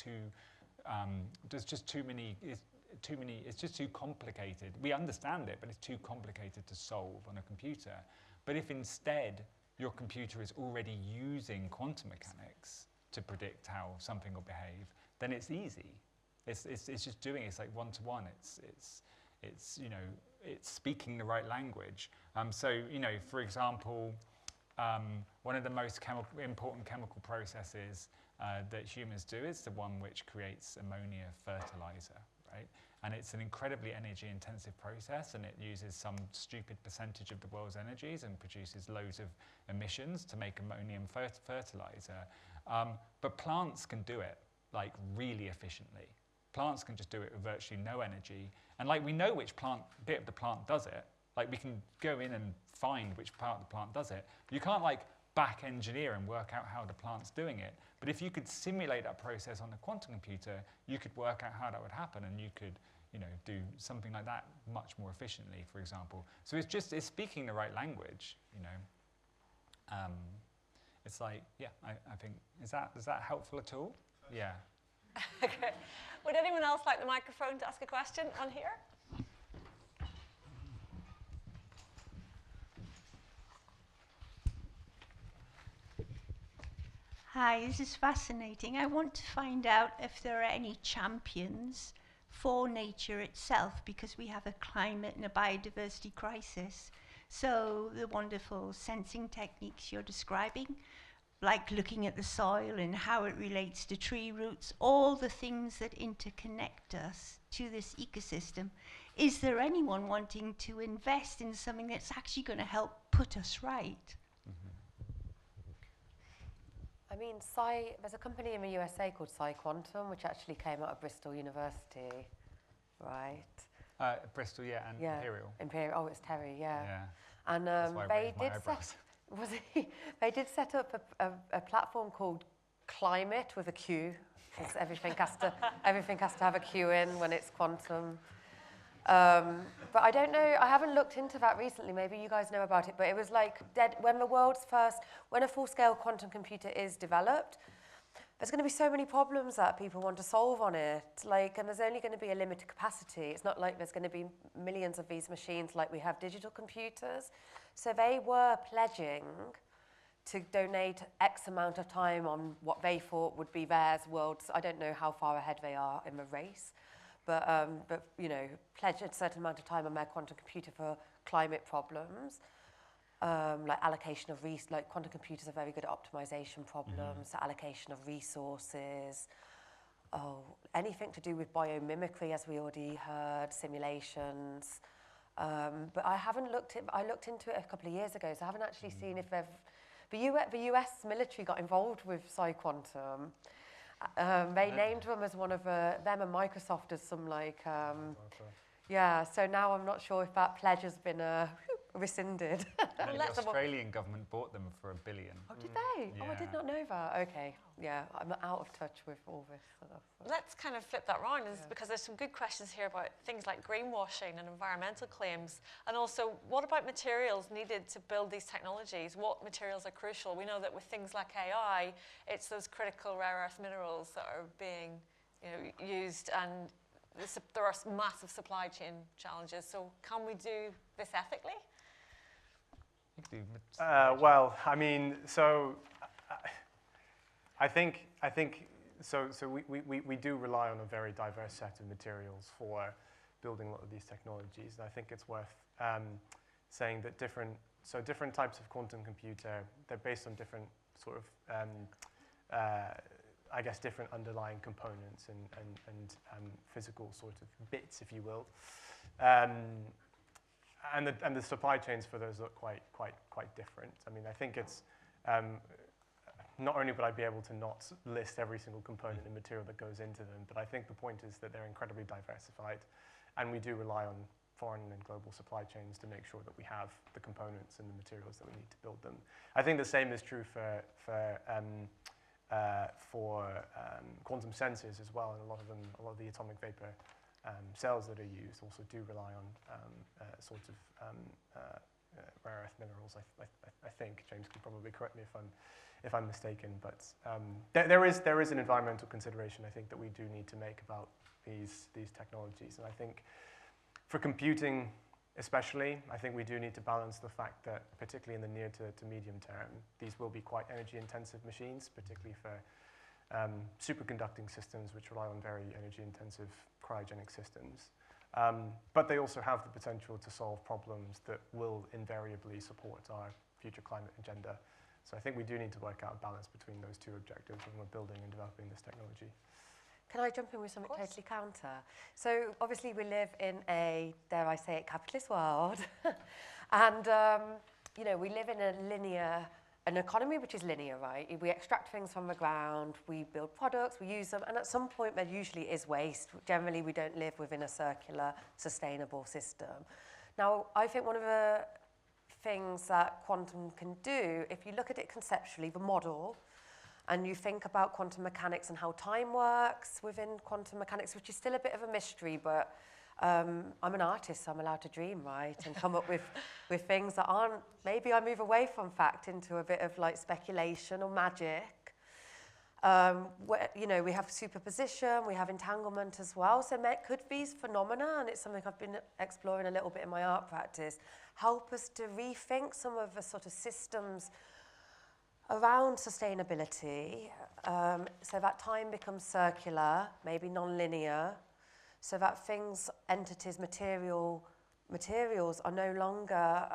there's just too many, it's just too complicated. We understand it, but it's too complicated to solve on a computer. But if instead your computer is already using quantum mechanics to predict how something will behave, then it's easy. It's just doing it. It's like one-to-one. It's you know, it's speaking the right language. So you know, for example, one of the most important chemical processes that humans do is the one which creates ammonia fertilizer, right? And it's an incredibly energy-intensive process, and it uses some stupid percentage of the world's energies and produces loads of emissions to make ammonium fertilizer. But plants can do it like really efficiently. Plants can just do it with virtually no energy. And like we know which bit of the plant does it. Like we can go in and find which part of the plant does it. You can't like back engineer and work out how the plant's doing it. But if you could simulate that process on a quantum computer, you could work out how that would happen, and you could, do something like that much more efficiently, for example. So it's speaking the right language, It's like, yeah, I think, is that helpful at all? Yeah. Okay. Would anyone else like the microphone to ask a question on here? Hi, this is fascinating. I want to find out if there are any champions for nature itself, because we have a climate and a biodiversity crisis. So the wonderful sensing techniques you're describing, like looking at the soil and how it relates to tree roots, all the things that interconnect us to this ecosystem. Is there anyone wanting to invest in something that's actually going to help put us right? I mean, there's a company in the USA called Quantum, which actually came out of Bristol University, right? Bristol, yeah, and Yeah. Imperial. Oh, it's Terry, yeah. Yeah. And That's why I they raised my did eyebrows. they did set up a platform called Climate with a Q. It's everything has to have a Q in when it's quantum. But I don't know, I haven't looked into that recently, maybe you guys know about it, but it was like when a full-scale quantum computer is developed, there's going to be so many problems that people want to solve on it, and there's only going to be a limited capacity. It's not like there's going to be millions of these machines like we have digital computers. So they were pledging to donate X amount of time on what they thought would be theirs worlds. I don't know how far ahead they are in the race, but pledge a certain amount of time on their quantum computer for climate problems. Like allocation of quantum computers are very good at optimization problems, allocation of resources, anything to do with biomimicry, as we already heard, simulations. But I looked into it a couple of years ago, so I haven't actually seen if the US military got involved with PsiQuantum. They named them as one of them and Microsoft as some so now I'm not sure if that pledge has been rescinded. And the Australian government bought them for $1 billion. Oh, did they? Yeah. Oh, I did not know that. Okay, yeah, I'm out of touch with all this stuff. Let's kind of flip that round, because there's some good questions here about things like greenwashing and environmental claims. And also, what about materials needed to build these technologies? What materials are crucial? We know that with things like AI, it's those critical rare earth minerals that are being used, and there are massive supply chain challenges. So can we do this ethically? Well, I mean, so I think so we do rely on a very diverse set of materials for building a lot of these technologies, and I think it's worth saying that different types of quantum computer, they're based on different sort of I guess different underlying components and physical sort of bits, if you will. And the supply chains for those look quite different. I mean, I think it's not only would I be able to not list every single component and material that goes into them, but I think the point is that they're incredibly diversified, and we do rely on foreign and global supply chains to make sure that we have the components and the materials that we need to build them. I think the same is true for quantum sensors as well, and a lot of the atomic vapor cells that are used also do rely on sorts of rare earth minerals. I think James can probably correct me if I'm mistaken, but there is an environmental consideration I think that we do need to make about these technologies, and I think for computing especially, I think we do need to balance the fact that particularly in the near to medium term, these will be quite energy intensive machines, particularly for superconducting systems which rely on very energy intensive cryogenic systems. But they also have the potential to solve problems that will invariably support our future climate agenda. So I think we do need to work out a balance between those two objectives when we're building and developing this technology. Can I jump in with something totally counter? So obviously we live in a, dare I say it, capitalist world. And, we live in an economy which is linear, right? We extract things from the ground, we build products, we use them, and at some point there usually is waste. Generally, we don't live within a circular, sustainable system. Now, I think one of the things that quantum can do, if you look at it conceptually, the model, and you think about quantum mechanics and how time works within quantum mechanics, which is still a bit of a mystery, but I'm an artist, so I'm allowed to dream, right? And come up with things that aren't, maybe I move away from fact into a bit of like speculation or magic. Where, you know, we have superposition, we have entanglement as well. So it could be phenomena, and it's something I've been exploring a little bit in my art practice, help us to rethink some of the sort of systems around sustainability, so that time becomes circular, maybe non-linear, so that things, entities, materials are no longer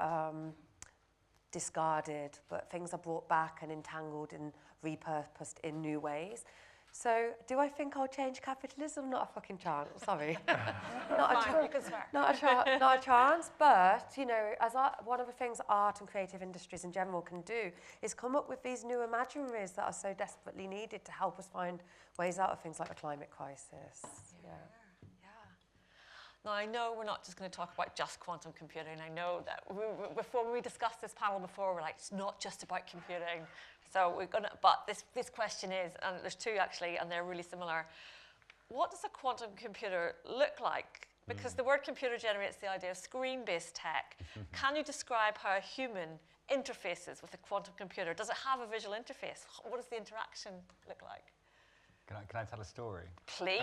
discarded, but things are brought back and entangled and repurposed in new ways. So, do I think I'll change capitalism? Not a fucking chance. Sorry, not a chance. But you know, as one of the things art and creative industries in general can do is come up with these new imaginaries that are so desperately needed to help us find ways out of things like the climate crisis. Yeah. Now, I know we're not just going to talk about just quantum computing. I know that before we discussed this panel before, we're like, it's not just about computing. So we're going to, but this question is, and there's two actually, and they're really similar. What does a quantum computer look like? Because the word computer generates the idea of screen-based tech. Can you describe how a human interfaces with a quantum computer? Does it have a visual interface? What does the interaction look like? Can I tell a story? Please.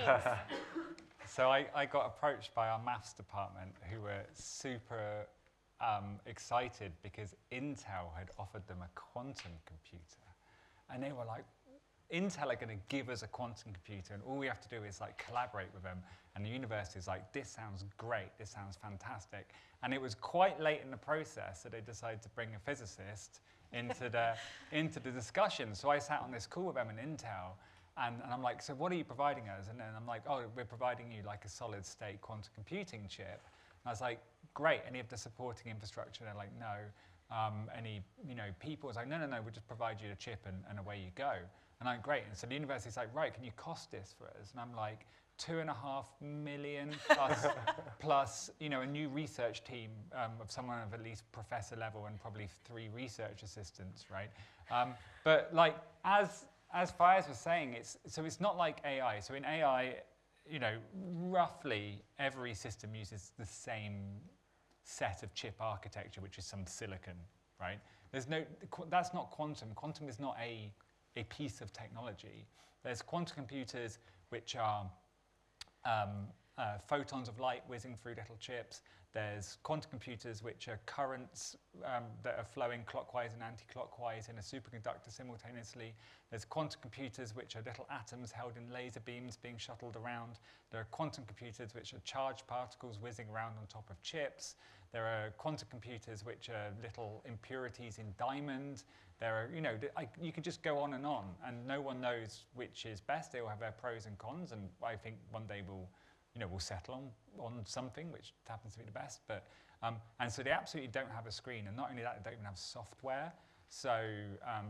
So I got approached by our maths department, who were super excited because Intel had offered them a quantum computer. And they were like, Intel are going to give us a quantum computer, and all we have to do is like collaborate with them. And the university's like, this sounds great, this sounds fantastic. And it was quite late in the process that they decided to bring a physicist into the discussion. So I sat on this call with them in Intel, and I'm like, so what are you providing us? And then I'm like, oh, we're providing you like a solid state quantum computing chip. And I was like, great, any of the supporting infrastructure? They're like, no. Any people? I was like, no, we'll just provide you a chip and away you go. And I'm great. And so the university's like, right, can you cost this for us? And I'm like, $2.5 million plus a new research team of someone of at least professor level and probably 3 research assistants, right? But like as Faiyaz was saying, it's not like AI. So in AI, roughly every system uses the same set of chip architecture, which is some silicon, right? That's not quantum. Quantum is not a piece of technology. There's quantum computers which are photons of light whizzing through little chips. There's quantum computers which are currents that are flowing clockwise and anti-clockwise in a superconductor simultaneously. There's quantum computers which are little atoms held in laser beams being shuttled around. There are quantum computers which are charged particles whizzing around on top of chips. There are quantum computers which are little impurities in diamond. There are, you could just go on, and no one knows which is best. They all have their pros and cons, and I think one day we'll settle on something which happens to be the best. But and so they absolutely don't have a screen, and not only that, they don't even have software. So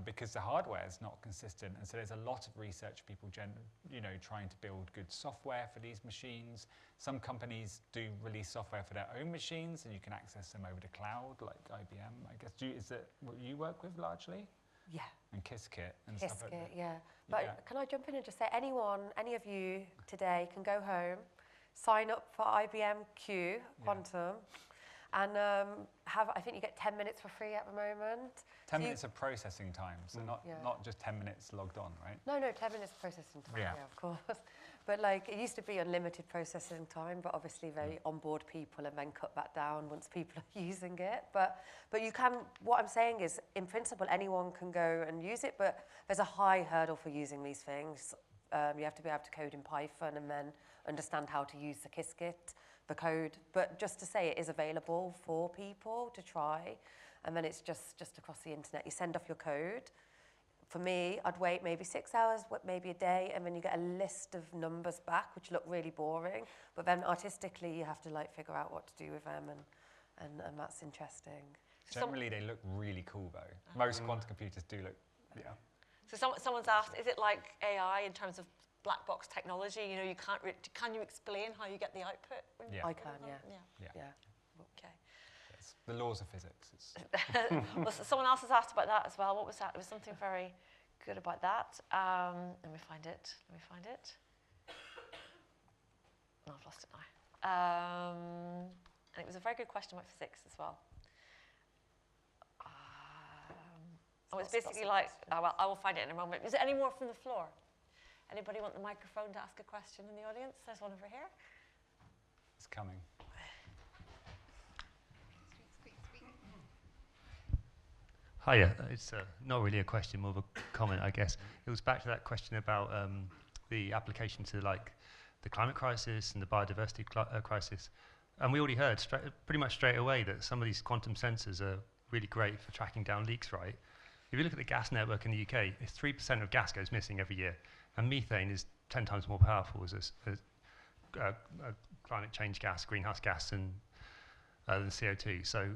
because the hardware is not consistent, and so there's a lot of research people trying to build good software for these machines. Some companies do release software for their own machines, and you can access them over the cloud, like IBM. I guess is that what you work with largely? Yeah. And Qiskit and stuff like that. Yeah. But can I jump in and just say, any of you today can go home, sign up for IBM Q Quantum, and I think you get 10 minutes for free at the moment. 10 minutes of processing time, so not just 10 minutes logged on, right? No, 10 minutes processing time, yeah, of course. But like, it used to be unlimited processing time, but obviously they onboard people and then cut that down once people are using it. But you can, what I'm saying is, in principle, anyone can go and use it, but there's a high hurdle for using these things. You have to be able to code in Python and then understand how to use the Qiskit, the code. But just to say, it is available for people to try, and then it's just across the internet. You send off your code. For me, I'd wait maybe 6 hours, maybe a day, and then you get a list of numbers back, which look really boring. But then artistically, you have to like figure out what to do with them, and that's interesting. Generally, they look really cool, though. Most quantum computers do look, So someone's asked, is it like AI in terms of black box technology? You can't. Can you explain how you get the output? Yeah. I can, yeah. Okay. It's the laws of physics. Well, someone else has asked about that as well. What was that? There was something very good about that. Let me find it. No, I've lost it now. And it was a very good question about physics as well. It's basically like, well, I will find it in a moment. Is there any more from the floor? Anybody want the microphone to ask a question in the audience? There's one over here. It's coming. Hiya, it's not really a question, more of a comment, I guess. It was back to that question about the application to like the climate crisis and the biodiversity crisis. And we already heard pretty much straight away that some of these quantum sensors are really great for tracking down leaks, right? If you look at the gas network in the UK, it's 3% of gas goes missing every year. And methane is 10 times more powerful as a climate change gas, greenhouse gas, than CO2. So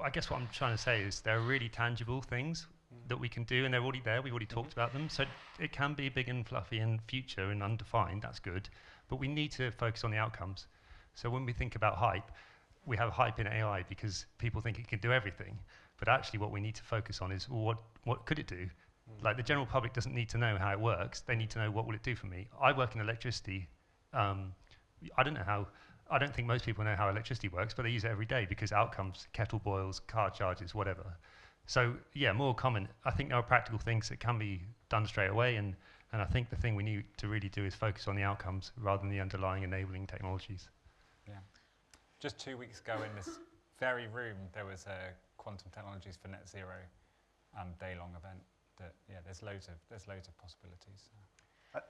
I guess what I'm trying to say is there are really tangible things that we can do, and they're already there. We've already talked about them. So it can be big and fluffy and future and undefined. That's good. But we need to focus on the outcomes. So when we think about hype, we have hype in AI because people think it can do everything. But actually what we need to focus on is, well, what could it do? Like the general public doesn't need to know how it works. They need to know what will it do for me. I work in electricity. I don't think most people know how electricity works, but they use it every day because outcomes, kettle boils, car charges, whatever. So yeah, more comment. I think there are practical things that can be done straight away, and I think the thing we need to really do is focus on the outcomes rather than the underlying enabling technologies. Yeah. Just 2 weeks ago in this very room, there was a Quantum Technologies for Net Zero day-long event. That, yeah, there's loads of possibilities.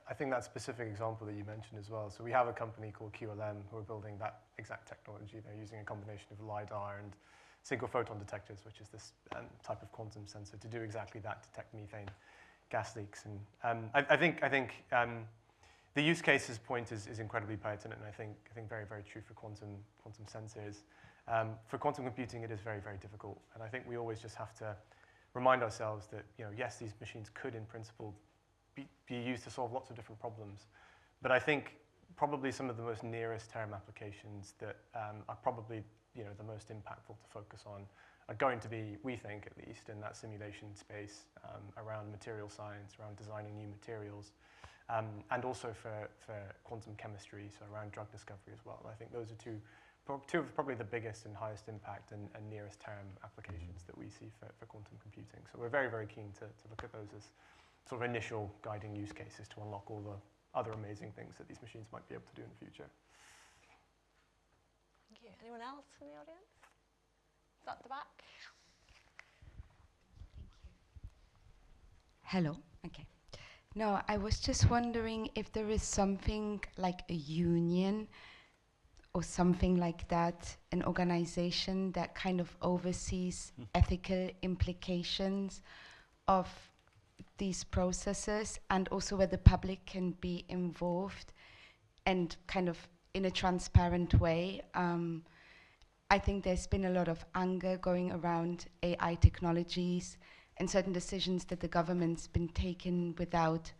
I think that specific example that you mentioned as well. So we have a company called QLM who are building that exact technology. They're using a combination of LiDAR and single photon detectors, which is this type of quantum sensor, to do exactly that, detect methane gas leaks. And I think the use cases point is incredibly pertinent, and I think very, very true for quantum sensors. For quantum computing, it is very, very difficult, and I think we always just have to remind ourselves that, yes, these machines could, in principle, be used to solve lots of different problems. But I think probably some of the most nearest term applications that are probably the most impactful to focus on are going to be, we think at least, in that simulation space around material science, around designing new materials, and also for quantum chemistry, so around drug discovery as well. And I think those are two of probably the biggest and highest impact and nearest term applications that we see for quantum computing. So we're very, very keen to look at those as sort of initial guiding use cases to unlock all the other amazing things that these machines might be able to do in the future. Thank you. Anyone else in the audience? Is that the back? Thank you. Hello. Okay. No, I was just wondering if there is something like a union or something like that, an organization that kind of oversees ethical implications of these processes, and also where the public can be involved and kind of in a transparent way. I think there's been a lot of anger going around AI technologies and certain decisions that the government's been taking without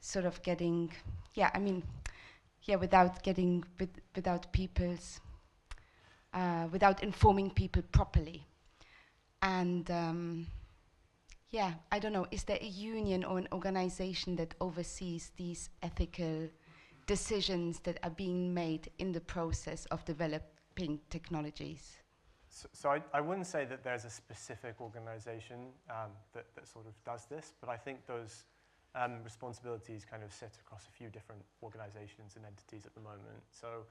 sort of getting, without informing people properly. And I don't know, is there a union or an organization that oversees these ethical decisions that are being made in the process of developing technologies? So I wouldn't say that there's a specific organization that sort of does this, but I think those responsibilities kind of sit across a few different organizations and entities at the moment. So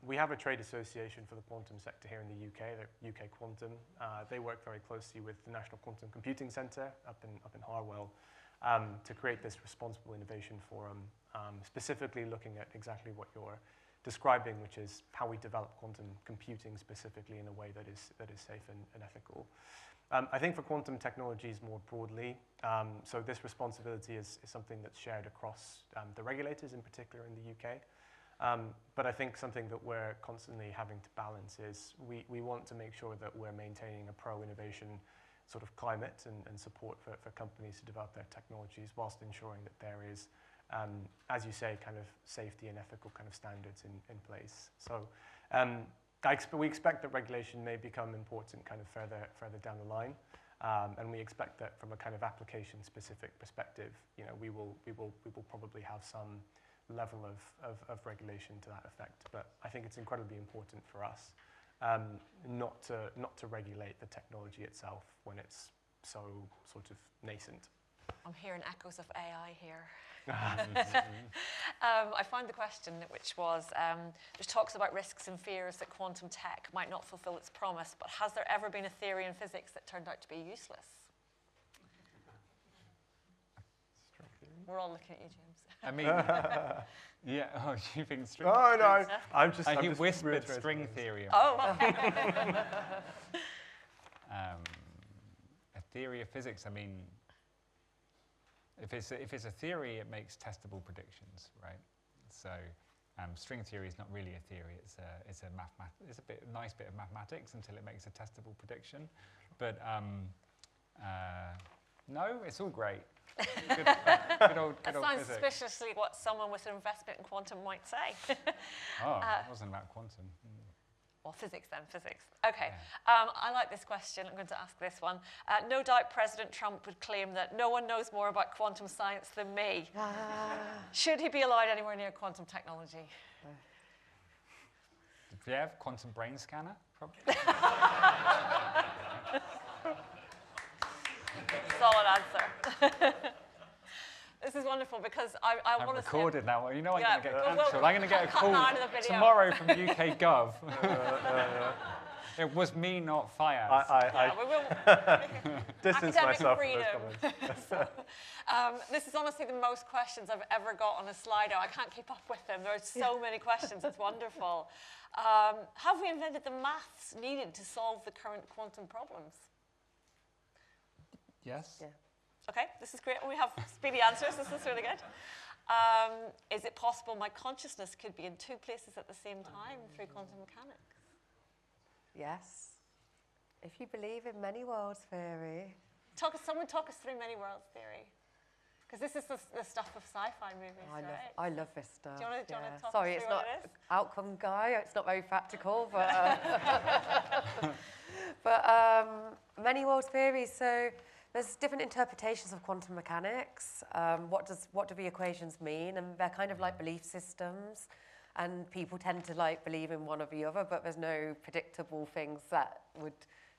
we have a trade association for the quantum sector here in the UK, the UK Quantum. They work very closely with the National Quantum Computing Centre up in Harwell to create this responsible innovation forum, specifically looking at exactly what you're describing, which is how we develop quantum computing specifically in a way that is safe and ethical. I think for quantum technologies more broadly, so this responsibility is something that's shared across the regulators, in particular in the UK. But I think something that we're constantly having to balance is we want to make sure that we're maintaining a pro-innovation sort of climate and support for companies to develop their technologies, whilst ensuring that there is, as you say, kind of safety and ethical kind of standards in place. So we expect that regulation may become important kind of further down the line, and we expect that from a kind of application-specific perspective, we will probably have some level of regulation to that effect. But I think it's incredibly important for us not to regulate the technology itself when it's so sort of nascent. I'm hearing echoes of AI here. I found the question, which was, which talks about risks and fears that quantum tech might not fulfill its promise, but has there ever been a theory in physics that turned out to be useless? We're all looking at you, James. I mean, yeah. Oh, you think string? Oh no, I'm just. He whispered string theory. Oh, okay. A theory of physics. I mean, if it's a theory, it makes testable predictions, right? So, string theory is not really a theory. It's a nice bit of mathematics until it makes a testable prediction. But no, it's all great. Good old That sounds physics. suspiciously what someone with an investment in quantum might say. Oh, it wasn't about quantum. Well, physics then, physics. Okay, I like this question. I'm going to ask this one. No doubt President Trump would claim that no one knows more about quantum science than me. Should he be allowed anywhere near quantum technology? Do you have quantum brain scanner? Probably. Solid answer. This is wonderful because I want to say... I'm recorded now. You know I'm Yeah, going to get well, cancelled. I'm going to get a call out of the video. tomorrow from UK Gov. It was me, not Faiyaz. Yeah, we will... distance Academic myself freedom. from those comments. This is honestly the most questions I've ever got on a Slido. I can't keep up with them. There are so many questions. It's wonderful. Have we invented the maths needed to solve the current quantum problems? Yes. Yeah. Okay, this is great. We have speedy answers. This is really good. Is it possible my consciousness could be in two places at the same time through quantum mechanics? Yes. If you believe in many worlds theory. Someone talk us through many worlds theory. Because this is the stuff of sci-fi movies, right? I love this stuff. Do you want to talk Sorry, us it's through not what it is? outcome guy. It's not very practical, but many worlds theory. So there's different interpretations of quantum mechanics. What do the equations mean? And they're kind of like belief systems. And people tend to like believe in one or the other, but there's no predictable things that would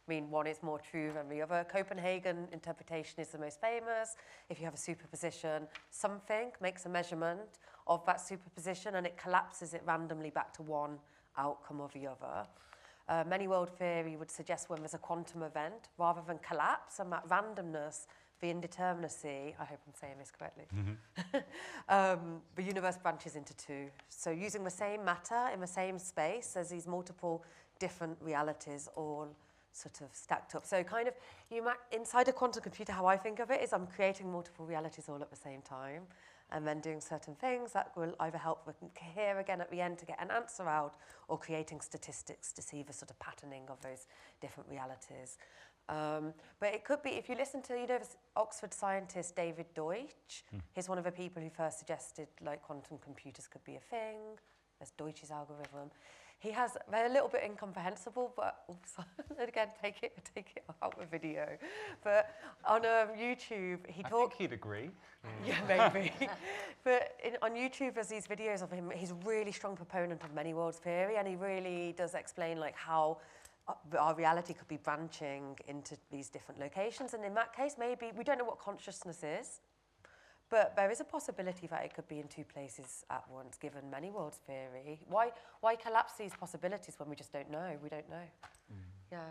mean one is more true than the other. Copenhagen interpretation is the most famous. If you have a superposition, something makes a measurement of that superposition and it collapses it randomly back to one outcome or the other. Many world theory would suggest when there's a quantum event, rather than collapse and that randomness, the indeterminacy, I hope I'm saying this correctly, the universe branches into two. So using the same matter in the same space, there's these multiple different realities all sort of stacked up. So kind of, inside a quantum computer, how I think of it is I'm creating multiple realities all at the same time and then doing certain things that will either help with cohere again at the end to get an answer out or creating statistics to see the sort of patterning of those different realities. But it could be, if you listen to, this Oxford scientist David Deutsch, he's one of the people who first suggested like quantum computers could be a thing. There's Deutsch's algorithm. They're a little bit incomprehensible, but again, take it out with video. But on YouTube, I think he'd agree. Yeah, maybe. But on YouTube, there's these videos of him. He's a really strong proponent of many worlds theory, and he really does explain like how our reality could be branching into these different locations. And in that case, maybe we don't know what consciousness is. But there is a possibility that it could be in two places at once, given many worlds theory. Why collapse these possibilities when we just don't know? We don't know. Yeah.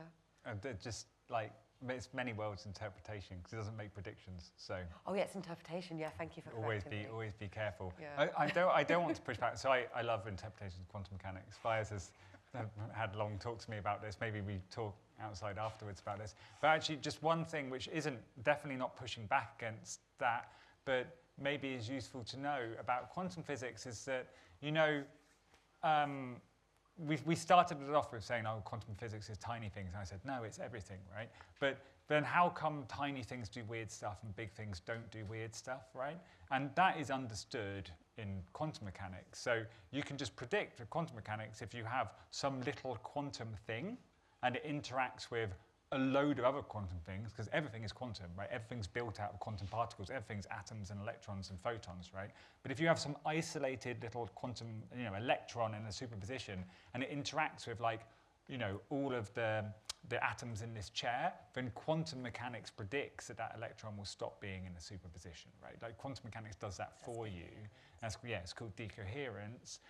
Just like it's many worlds interpretation because it doesn't make predictions. So. Oh yeah, it's interpretation. Yeah, thank you for correcting me. Always be careful. Yeah. I don't want to push back. So I love interpretations of quantum mechanics. Faiyaz has had long talks to me about this. Maybe we talk outside afterwards about this. But actually, just one thing which isn't definitely not pushing back against that, but maybe is useful to know about quantum physics is that, we started it off with saying, oh, quantum physics is tiny things. And I said, no, it's everything, right? But then how come tiny things do weird stuff and big things don't do weird stuff, right? And that is understood in quantum mechanics. So you can just predict with quantum mechanics if you have some little quantum thing and it interacts with a load of other quantum things, because everything is quantum, right? Everything's built out of quantum particles. Everything's atoms and electrons and photons, right? But if you have some isolated little quantum, electron in a superposition, and it interacts with all of the atoms in this chair, then quantum mechanics predicts that electron will stop being in a superposition, right? Like quantum mechanics does that for you. It's called decoherence.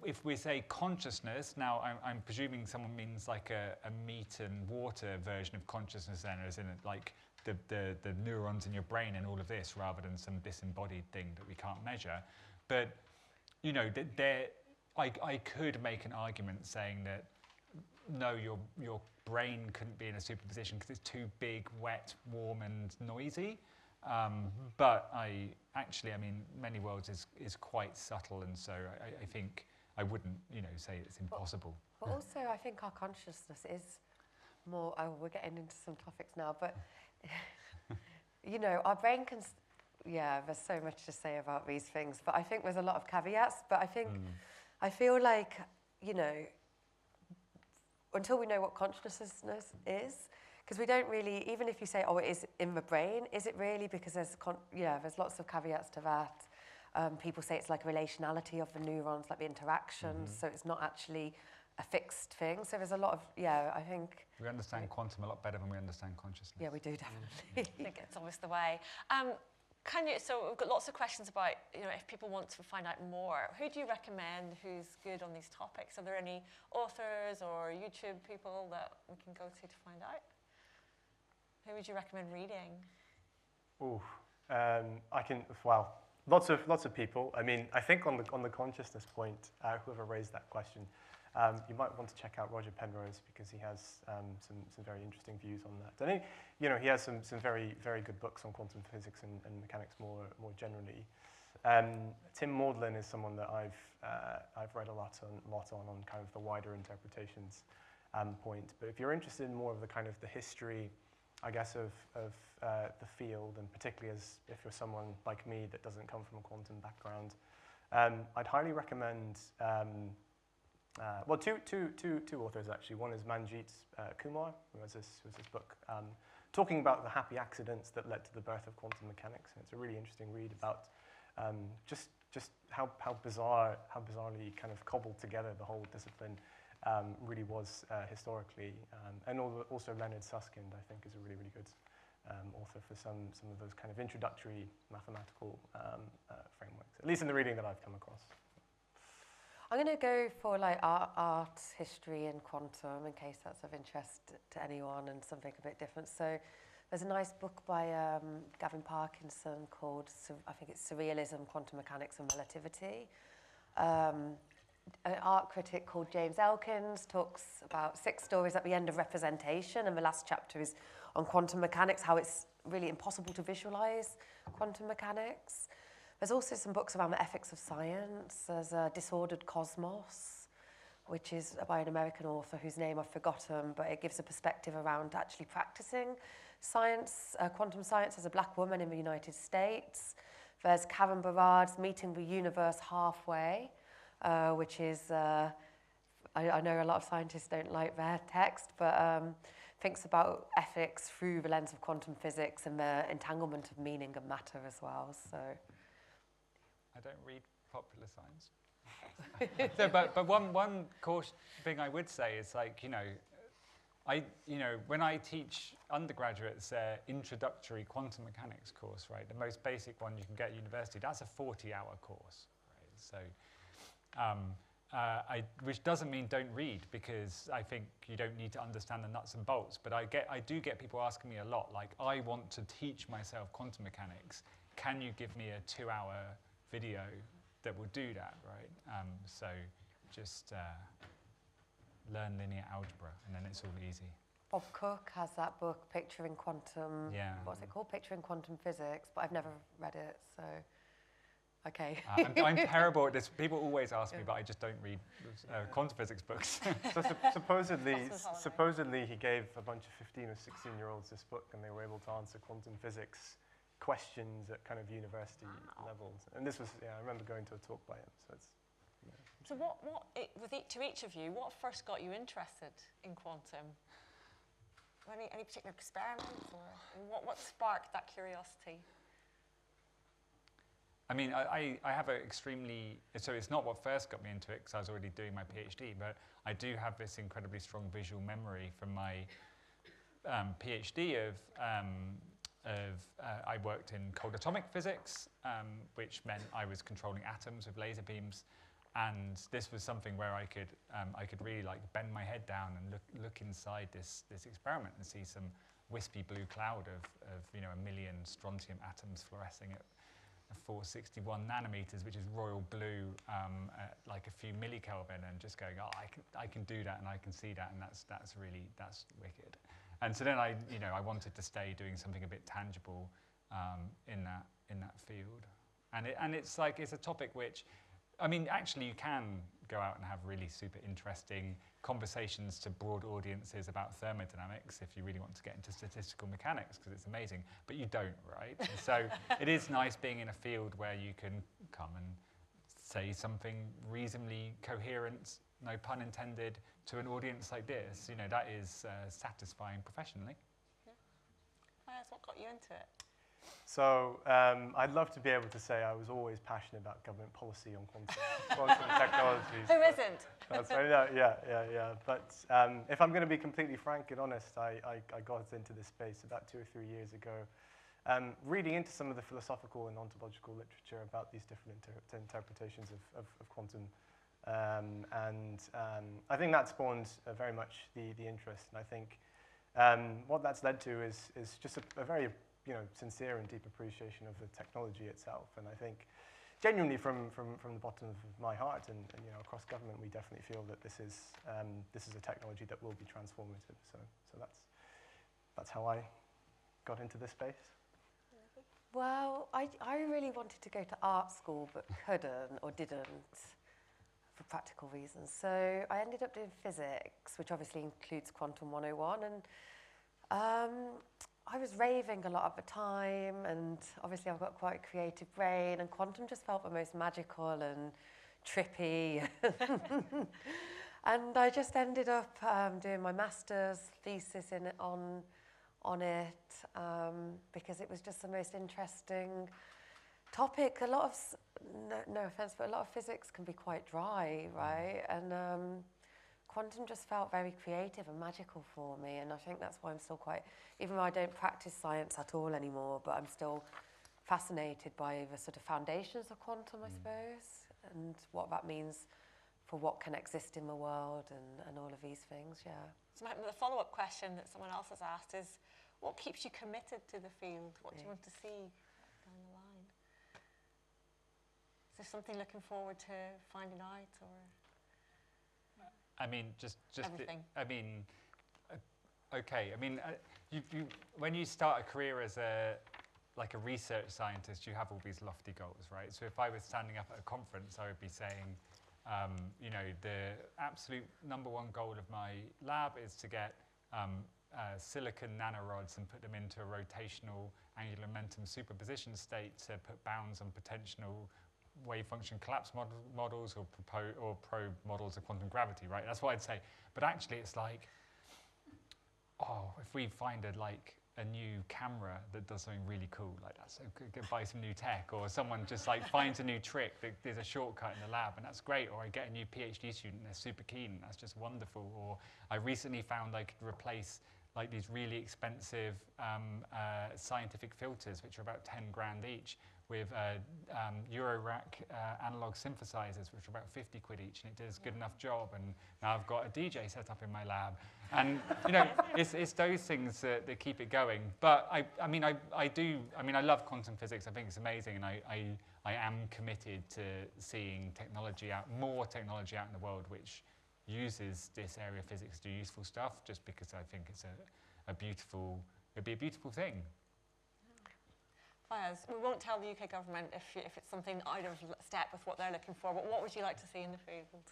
If we say consciousness, now I'm presuming someone means like a meat and water version of consciousness then, as in like the neurons in your brain and all of this, rather than some disembodied thing that we can't measure. But, I could make an argument saying that, no, your brain couldn't be in a superposition because it's too big, wet, warm and noisy. But many worlds is quite subtle, and so I think I wouldn't, say it's impossible. But also, I think our consciousness is more. Oh, we're getting into some topics now, but our brain can. There's so much to say about these things, but I think there's a lot of caveats. But I think I feel like until we know what consciousness is. Because we don't really, even if you say, it is in the brain, is it really? Because there's lots of caveats to that. People say it's like a relationality of the neurons, like the interactions, so it's not actually a fixed thing. So there's a lot of, I think... We understand quantum a lot better than we understand consciousness. Yeah, we do, definitely. I think it's always the way. So we've got lots of questions about, if people want to find out more, who do you recommend who's good on these topics? Are there any authors or YouTube people that we can go to find out? Who would you recommend reading? Lots of people. I mean, I think on the consciousness point, whoever raised that question, you might want to check out Roger Penrose, because he has some very interesting views on that. I think, he has some very, very good books on quantum physics and mechanics more generally. Tim Maudlin is someone that I've read a lot on kind of the wider interpretations point. But if you're interested in more of the kind of the history, I guess, of the field, and particularly if you're someone like me that doesn't come from a quantum background, I'd highly recommend, two authors actually. One is Manjit Kumar, who has this book talking about the happy accidents that led to the birth of quantum mechanics. And it's a really interesting read about just how bizarrely kind of cobbled together the whole discipline really was historically. And also Leonard Susskind, I think, is a really, really good author for some of those kind of introductory mathematical frameworks, at least in the reading that I've come across. I'm going to go for art, history and quantum, in case that's of interest to anyone, and something a bit different. So there's a nice book by Gavin Parkinson called, I think it's Surrealism, Quantum Mechanics and Relativity. An art critic called James Elkins talks about 6 stories at the end of representation, and the last chapter is on quantum mechanics, how it's really impossible to visualize quantum mechanics. There's also some books around the ethics of science. There's a Disordered Cosmos, which is by an American author whose name I've forgotten, but it gives a perspective around actually practicing science, quantum science as a black woman in the United States. There's Karen Barard's Meeting the Universe Halfway, which is, I know a lot of scientists don't like their text, but thinks about ethics through the lens of quantum physics and the entanglement of meaning and matter as well. So, I don't read popular science. So, but one thing I would say is when I teach undergraduates their introductory quantum mechanics course, right, the most basic one you can get at university, that's a 40-hour course, right? So, which doesn't mean don't read, because I think you don't need to understand the nuts and bolts. But I do get people asking me a lot, like, I want to teach myself quantum mechanics. Can you give me a 2-hour video that will do that, right? So just learn linear algebra, and then it's all easy. Bob Cook has that book, Picturing Quantum, what's it called? Picturing Quantum Physics, but I've never read it, so, okay. I'm terrible at this. People always ask me, but I just don't read quantum physics books. So supposedly he gave a bunch of 15 or 16-year-olds this book, and they were able to answer quantum physics questions at kind of university levels. And this was, I remember going to a talk by him, so it's So to each of you, what first got you interested in quantum? Any particular experiments, or what sparked that curiosity? I mean, I have an extremely, so it's not what first got me into it, because I was already doing my PhD, but I do have this incredibly strong visual memory from my PhD I worked in cold atomic physics, which meant I was controlling atoms with laser beams, and this was something where I could really like bend my head down and look inside this experiment and see some wispy blue cloud of 1 million strontium atoms fluorescing at 461 nanometers, which is royal blue at like a few millikelvin, and just going, I can do that and I can see that, and that's wicked. And so then I wanted to stay doing something a bit tangible in that field, and it's a topic which, I mean, actually you can go out and have really super interesting conversations to broad audiences about thermodynamics if you really want to get into statistical mechanics, because it's amazing, but you don't, right? And so it is nice being in a field where you can come and say something reasonably coherent, no pun intended, to an audience like this. That is satisfying professionally. Yeah. Faiyaz, what got you into it? So I'd love to be able to say I was always passionate about government policy on quantum technologies. Who isn't? That's right. Yeah. But if I'm going to be completely frank and honest, I got into this space about 2 or 3 years ago, reading into some of the philosophical and ontological literature about these different interpretations of quantum. And I think that spawned very much the interest. And I think what that's led to is just a very sincere and deep appreciation of the technology itself. And I think genuinely from the bottom of my heart and across government, we definitely feel that this is a technology that will be transformative. So that's how I got into this space. Well, I really wanted to go to art school, but couldn't or didn't for practical reasons. So I ended up doing physics, which obviously includes Quantum 101, and I was raving a lot at the time, and obviously I've got quite a creative brain, and quantum just felt the most magical and trippy. And I just ended up doing my master's thesis on it because it was just the most interesting topic. A lot of, no offense, but a lot of physics can be quite dry, right? And quantum just felt very creative and magical for me, and I think that's why I'm still quite, even though I don't practice science at all anymore, but I'm still fascinated by the sort of foundations of quantum, I suppose, and what that means for what can exist in the world and all of these things, yeah. So the follow-up question that someone else has asked is, what keeps you committed to the field? What do you want to see down the line? Is there something looking forward to finding out, or? I mean, just everything. Okay. I mean, when you start a career as a research scientist, you have all these lofty goals, right? So if I was standing up at a conference, I would be saying, the absolute #1 goal of my lab is to get silicon nanorods and put them into a rotational angular momentum superposition state to put bounds on potential wave function collapse models or probe models of quantum gravity, right? That's what I'd say. But actually, it's like, if we find a new camera that does something really cool, like that, so go buy some new tech, or someone just finds a new trick, there's a shortcut in the lab, and that's great. Or I get a new PhD student, they're super keen, that's just wonderful. Or I recently found I could replace these really expensive scientific filters, which are about 10 grand each, with Eurorack analog synthesizers, which are about 50 quid each, and it does a good enough job. And now I've got a DJ set up in my lab. And it's those things that keep it going. But I love quantum physics. I think it's amazing, and I am committed to seeing more technology out in the world which uses this area of physics to do useful stuff, just because I think it's it'd be a beautiful thing. Faiyaz, we won't tell the UK government if it's something out of step with what they're looking for, but what would you like to see in the field?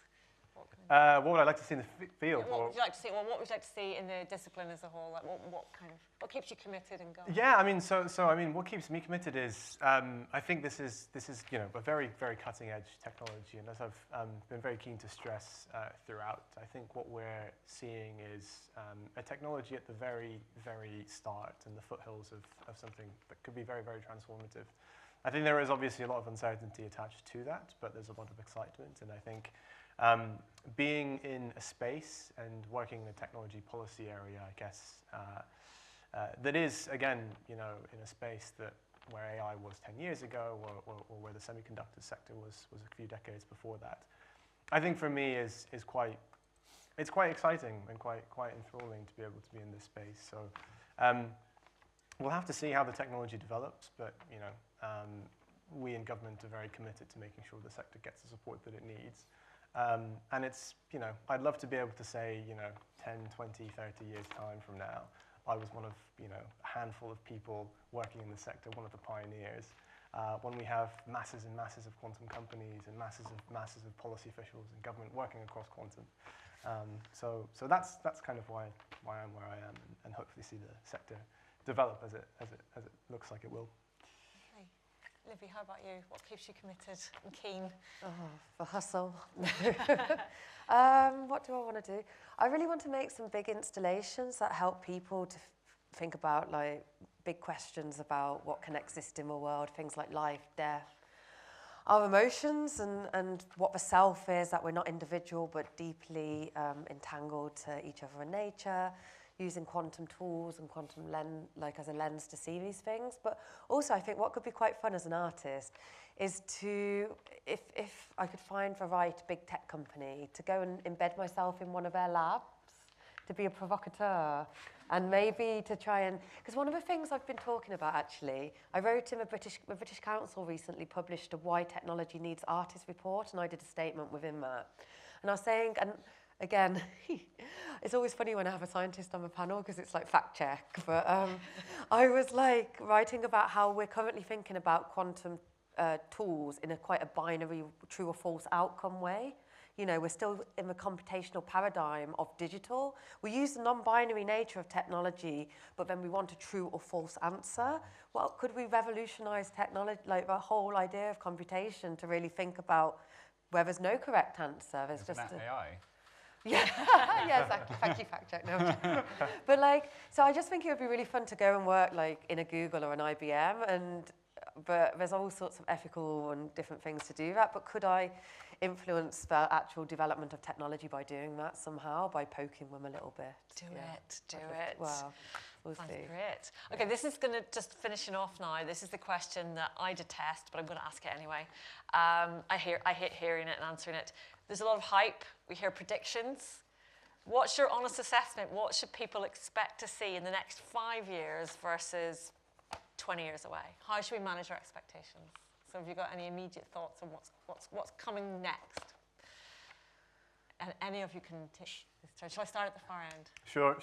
What would I like to see in the field? What would you like to see? Well, what would you like to see in the discipline as a whole? Like, what keeps you committed and going? Yeah, I mean, what keeps me committed is, I think this is a very, very cutting edge technology, and as I've been very keen to stress throughout, I think what we're seeing is a technology at the very, very start and the foothills of something that could be very, very transformative. I think there is obviously a lot of uncertainty attached to that, but there's a lot of excitement, and I think being in a space and working in a technology policy area, I guess, that is, again, in a space where AI was 10 years ago, or where the semiconductor sector was a few decades before that, I think for me is quite exciting and quite enthralling to be able to be in this space. So we'll have to see how the technology develops, but we in government are very committed to making sure the sector gets the support that it needs. And it's, I'd love to be able to say, 10, 20, 30 years time from now, I was one of, a handful of people working in the sector, one of the pioneers. When we have masses and masses of quantum companies and masses of policy officials and government working across quantum. So that's kind of why I'm where I am, and hopefully see the sector develop as it looks like it will. Libby, how about you? What keeps you committed and keen? Oh, for hustle. What do I want to do? I really want to make some big installations that help people to think about like big questions about what can exist in the world, things like life, death, our emotions, and what the self is, that we're not individual but deeply entangled to each other in nature, using quantum tools and quantum as a lens to see these things. But also I think what could be quite fun as an artist is to, if I could find the right big tech company, to go and embed myself in one of their labs, to be a provocateur, and maybe to try and, because one of the things I've been talking about actually, I wrote in the British Council recently published a Why Technology Needs Artists report, and I did a statement within that. And I was saying, and again, it's always funny when I have a scientist on the panel because it's like fact check, but I was like writing about how we're currently thinking about quantum tools in quite a binary true or false outcome way. We're still in the computational paradigm of digital. We use the non-binary nature of technology, but then we want a true or false answer. Well, could we revolutionize technology, like the whole idea of computation, to really think about where there's no correct answer? There's just AI. Yeah, yeah, exactly. Thank you, fact check. No. But so I just think it would be really fun to go and work in a Google or an IBM, but there's all sorts of ethical and different things to do that. But could I influence the actual development of technology by doing that somehow, by poking them a little bit? Do it. Well, we'll see. Great. Okay, this is going to just finishing off now. This is the question that I detest, but I'm going to ask it anyway. I hate hearing it and answering it. There's a lot of hype. We hear predictions. What's your honest assessment? What should people expect to see in the next 5 years versus 20 years away? How should we manage our expectations? So have you got any immediate thoughts on what's coming next? And any of you can take this turn. Shall I start at the far end? Sure.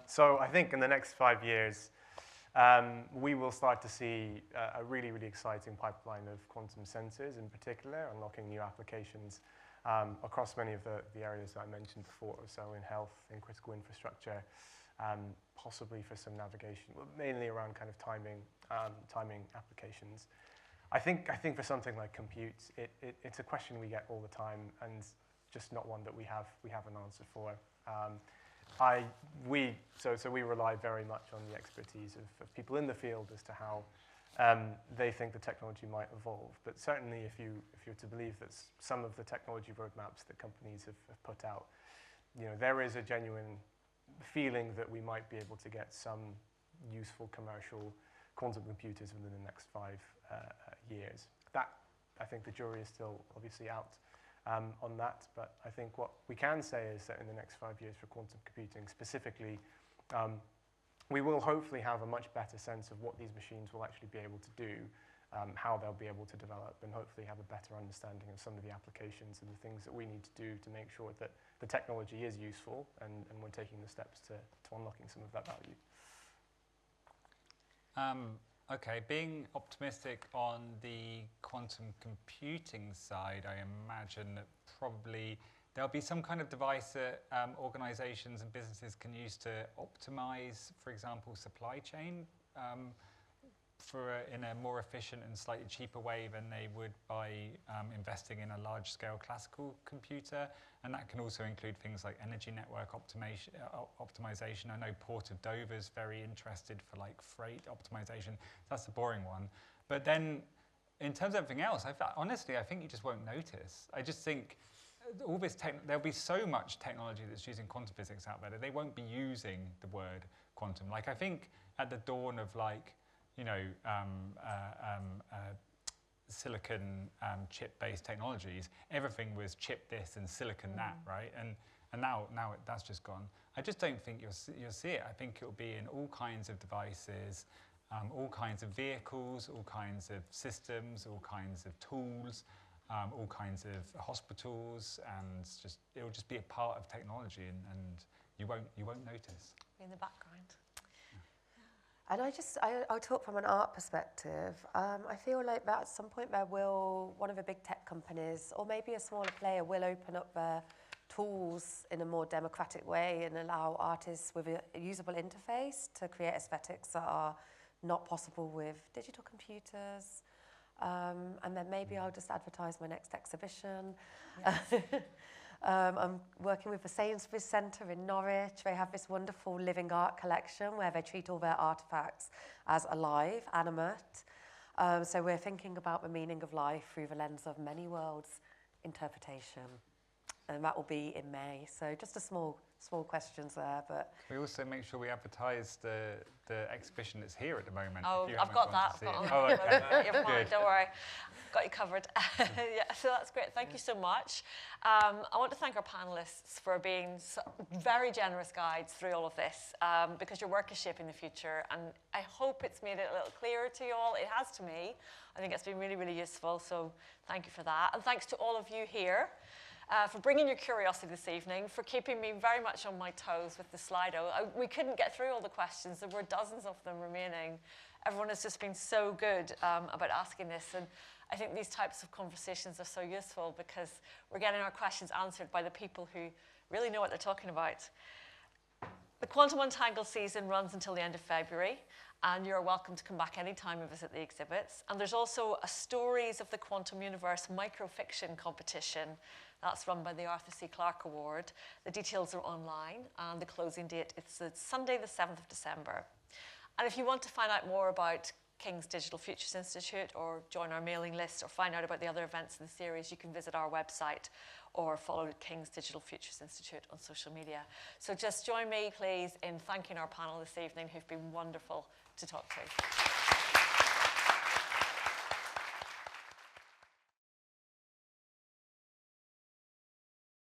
So I think in the next 5 years, we will start to see a really, really exciting pipeline of quantum sensors in particular, unlocking new applications across many of the areas that I mentioned before, so in health, in critical infrastructure, possibly for some navigation, mainly around kind of timing applications. I think for something like compute, it's a question we get all the time, and just not one that we have an answer for. So we rely very much on the expertise of people in the field as to how they think the technology might evolve. But certainly, if you're to believe that some of the technology roadmaps that companies have put out, there is a genuine feeling that we might be able to get some useful commercial quantum computers within the next 5 years. That, I think the jury is still obviously out on that, but I think what we can say is that in the next 5 years for quantum computing specifically, we will hopefully have a much better sense of what these machines will actually be able to do, how they'll be able to develop, and hopefully have a better understanding of some of the applications and the things that we need to do to make sure that the technology is useful and we're taking the steps to unlocking some of that value. Okay, being optimistic on the quantum computing side, I imagine that probably there'll be some kind of device that organizations and businesses can use to optimize, for example, supply chain in a more efficient and slightly cheaper way than they would by investing in a large-scale classical computer. And that can also include things like energy network optimization. I know Port of Dover is very interested for like freight optimization. That's the boring one. But then in terms of everything else, honestly, I think you just won't notice. I just think all this there'll be so much technology that's using quantum physics out there that they won't be using the word quantum. Like I think at the dawn of like, you know, silicon chip-based technologies, everything was chip this and silicon that, right? And now that's just gone. I just don't think you'll see it. I think it'll be in all kinds of devices, all kinds of vehicles, all kinds of systems, all kinds of tools, all kinds of hospitals, and it'll just be a part of technology, and you won't notice. In the background. And I'll talk from an art perspective. I feel like that at some point one of the big tech companies, or maybe a smaller player, will open up their tools in a more democratic way and allow artists with a usable interface to create aesthetics that are not possible with digital computers. And then maybe I'll just advertise my next exhibition. Yes. I'm working with the Sainsbury's Centre in Norwich. They have this wonderful living art collection where they treat all their artefacts as alive, animate. So we're thinking about the meaning of life through the lens of many worlds interpretation. And that will be in May. So just a small questions there, but we also make sure we advertise the exhibition that's here at the moment. Oh, I've got that. You're fine, don't worry. Got you covered. Yeah, so that's great. Thank you so much. I want to thank our panelists for being very generous guides through all of this, because your work is shaping the future, and I hope it's made it a little clearer to you all. It has to me. I think it's been really, really useful, so thank you for that. And thanks to all of you here. For bringing your curiosity this evening, for keeping me very much on my toes with the Slido. We couldn't get through all the questions. There were dozens of them remaining. Everyone has just been so good about asking this. And I think these types of conversations are so useful because we're getting our questions answered by the people who really know what they're talking about. The Quantum Untangled season runs until the end of February, and you're welcome to come back anytime and visit the exhibits. And there's also a Stories of the Quantum Universe microfiction competition. That's run by the Arthur C. Clarke Award. The details are online, and the closing date is Sunday, the 7th of December. And if you want to find out more about King's Digital Futures Institute, or join our mailing list, or find out about the other events in the series, you can visit our website or follow King's Digital Futures Institute on social media. So just join me, please, in thanking our panel this evening, who've been wonderful to talk to.